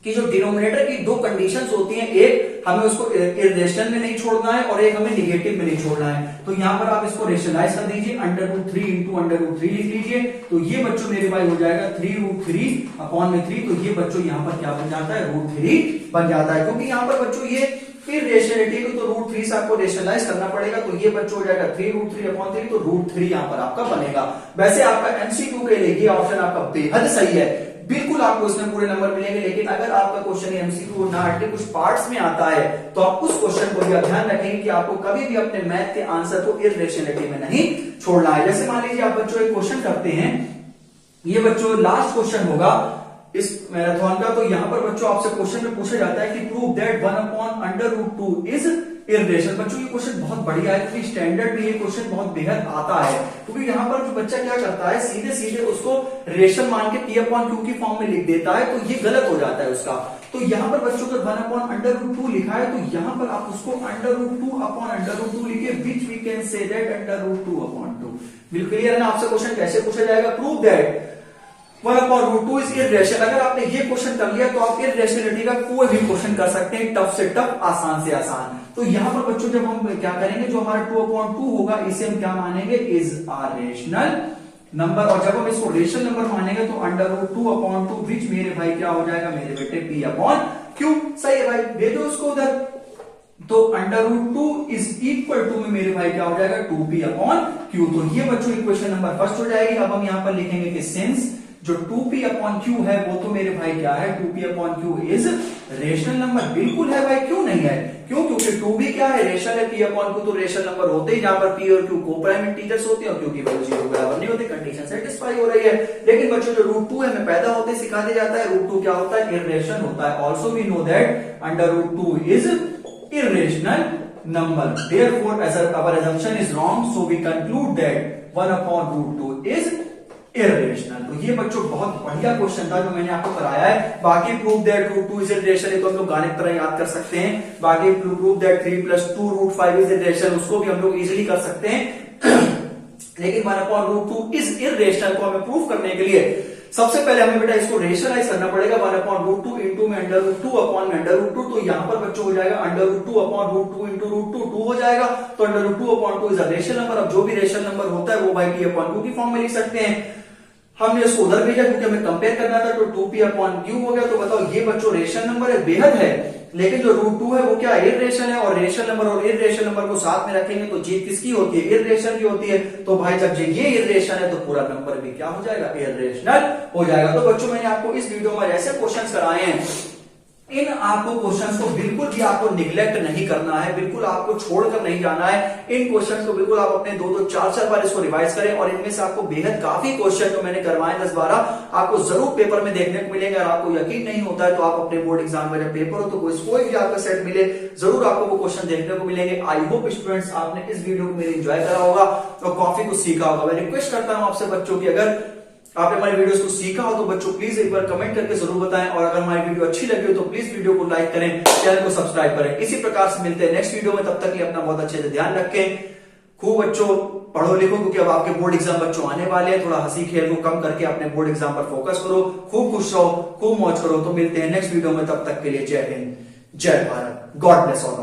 कि जो डिनोमिनेटर की 2 कंडीशंस होती हैं, एक हमें उसको इरेशनल में नहीं छोड़ना है और एक हमें निगेटिव में नहीं छोड़ना है। तो यहाँ पर आप इसको रेशनलाइज कर दीजिए, √3 इंटू √3 लिख लीजिए। तो ये बच्चों मेरे भाई हो जाएगा 3√3/3। तो ये बच्चों यहाँ पर क्या बन जाता है, √3 बन जाता है। क्योंकि यहाँ पर बच्चों ये फिर रेशनलिटी को तो √3 से आपको रेशनलाइज करना पड़ेगा, तो ये बच्चों हो जाएगा 3√3/3, तो √3 यहाँ पर आपका बनेगा। वैसे आपका एमसीक्यू के लिए ये ऑप्शन आपका बेहद सही है, बिल्कुल आपको इसमें पूरे नंबर मिलेंगे। लेकिन अगर आपका क्वेश्चन एमसीक्यू ना हटके कुछ पार्ट्स में आता है तो आप उस क्वेश्चन को भी ध्यान रखेंगे कि आपको कभी भी अपने मैथ के आंसर को इरेशनलिटी में नहीं छोड़ना है। जैसे मान लीजिए आप बच्चों एक क्वेश्चन करते हैं, ये बच्चों लास्ट क्वेश्चन होगा इस मैराथन का। तो यहाँ पर बच्चों आपसे क्वेश्चन में पूछा जाता है कि प्रूव दैट 1/√2 इज इरेशनल। बच्चों ये क्वेश्चन बहुत बढ़िया है, क्योंकि स्टैंडर्ड में ये क्वेश्चन बहुत बेहद आता है। क्योंकि यहाँ पर जो बच्चा क्या करता है, सीधे सीधे उसको रेशनल मान के P/Q की फॉर्म में लिख देता है, तो ये गलत हो जाता है उसका। तो यहाँ पर बच्चों का 1/√2 लिखा है, तो यहाँ पर आप उसको √2/√2 लिखे, which we can say that √2/2। बिल्कुल क्लियर है ना। आपसे क्वेश्चन कैसे पूछा जाएगा, प्रूव दैट 1/√2 इज इरेशनल। अगर आपने ये क्वेश्चन कर लिया तो आप इरेशनलिटी का कोई भी क्वेश्चन कर सकते हैं, टफ से टफ, आसान से आसान। तो यहाँ पर बच्चों जब हम क्या करेंगे, जो हमारा 2/2 होगा इसे हम क्या मानेंगे, इज अ रेशनल नंबर। और जब हम इसको रेशनल नंबर मानेंगे तो √2/2 विच मेरे भाई क्या हो जाएगा, मेरे बेटे P/Q। सही है भाई, भेजो उसको उधर। तो √2 इज इक्वल टू में मेरे भाई क्या हो जाएगा, 2P/Q। तो ये बच्चों इक्वेशन नंबर फर्स्ट हो जाएगी। अब हम यहाँ पर लिखेंगे कि सिंस जो 2p/q है वो तो मेरे भाई क्या है, 2p/q इज रेशनल नंबर। बिल्कुल है भाई, क्यों नहीं है, क्यों, क्योंकि 2b क्या है, रेशनल है, p/q तो रेशनल नंबर होते ही, जहां पर p और q को प्राइम इंटीजर्स होते हैं, क्योंकि वैल्यू 0 बराबर नहीं होती, कंडीशन सेटिस्फाई हो रही है। लेकिन बच्चों जो √2 है हमें पैदा होते सिखा दिया जाता है, √2 क्या होता है, इर्रेशनल होता है। Also we know that √2 is irrational number, therefore as our assumption is wrong, so we conclude that 1/√2 is irrational। तो ये बच्चों बहुत बढ़िया क्वेश्चन था जो मैंने आपको कराया है। बाकी प्रूव दैट √2 इज irrational तो हम लोग गाने की तरह याद कर सकते हैं। बाकी प्रूव दैट 3 + 2 √5 इज irrational, उसको भी हम लोग इजिली कर सकते हैं। लेकिन 1/√2 इज irrational को हमें प्रूव करने के लिए सबसे पहले हमें बेटा इसको रेशनलाइज करना पड़ेगा। 1/√2 इंटू में √2 अपॉन में √2, तो यहां पर बच्चों हो जाएगा √2 अपॉन √2 इंटू √2, 2 हो जाएगा। तो √2 upon 2 is a rational number. अब जो भी रेशनल नंबर होता है वो भाई p/q की फॉर्म में लिख सकते हैं। हमने इसको उधर भेजा क्योंकि हमें कंपेयर करना था, तो 2p/q हो गया। तो बताओ ये बच्चों रेशनल नंबर है, बेहद है, लेकिन जो √2 है वो क्या इर्रेशनल है, और रेशनल नंबर और इर्रेशनल नंबर को साथ में रखेंगे तो जीत किसकी होती है, इर्रेशनल की होती है। तो भाई जब ये इर्रेशनल है तो पूरा नंबर भी क्या हो जाएगा, इर्रेशनल हो जाएगा। तो बच्चों मैंने आपको इस वीडियो में ऐसे क्वेश्चंस कराए हैं, इन आपको क्वेश्चंस को बिल्कुल भी आपको निगलेक्ट नहीं करना है, बिल्कुल आपको छोड़कर नहीं जाना है। इन क्वेश्चंस को बिल्कुल आप अपने 2-2, 4-4 बार इसको रिवाइज करें, और इनमें से आपको बेहद काफी क्वेश्चन जो मैंने करवाए 10-12 आपको जरूर पेपर में देखने को मिलेंगे। अगर आपको यकीन नहीं होता है तो आप अपने बोर्ड एग्जाम में जब पेपर हो तो कोई भी आपका सेट मिले, जरूर आपको वो क्वेश्चन देखने को मिलेंगे। आई होप स्टूडेंट्स आपने इस वीडियो को मेरे एंजॉय करा होगा और काफी कुछ सीखा होगा। मैं रिक्वेस्ट करता हूं आपसे बच्चों की, अगर आपने हमारी वीडियोस को सीखा हो तो बच्चों प्लीज एक बार कमेंट करके जरूर बताएं, और अगर हमारी वीडियो अच्छी लगी हो तो प्लीज वीडियो को लाइक करें, चैनल को सब्सक्राइब करें। इसी प्रकार से मिलते हैं नेक्स्ट वीडियो में, तब तक के लिए अपना बहुत अच्छे से ध्यान रखें। खूब बच्चों पढ़ो लिखो, क्योंकि अब आपके बोर्ड एग्जाम बच्चों आने वाले हैं। थोड़ा हंसी खेल को कम करके अपने बोर्ड एग्जाम पर फोकस करो, खूब खुश रहो, खूब मौज करो। तो मिलते हैं नेक्स्ट वीडियो में, तब तक के लिए जय हिंद, जय Bharat, God bless all of you.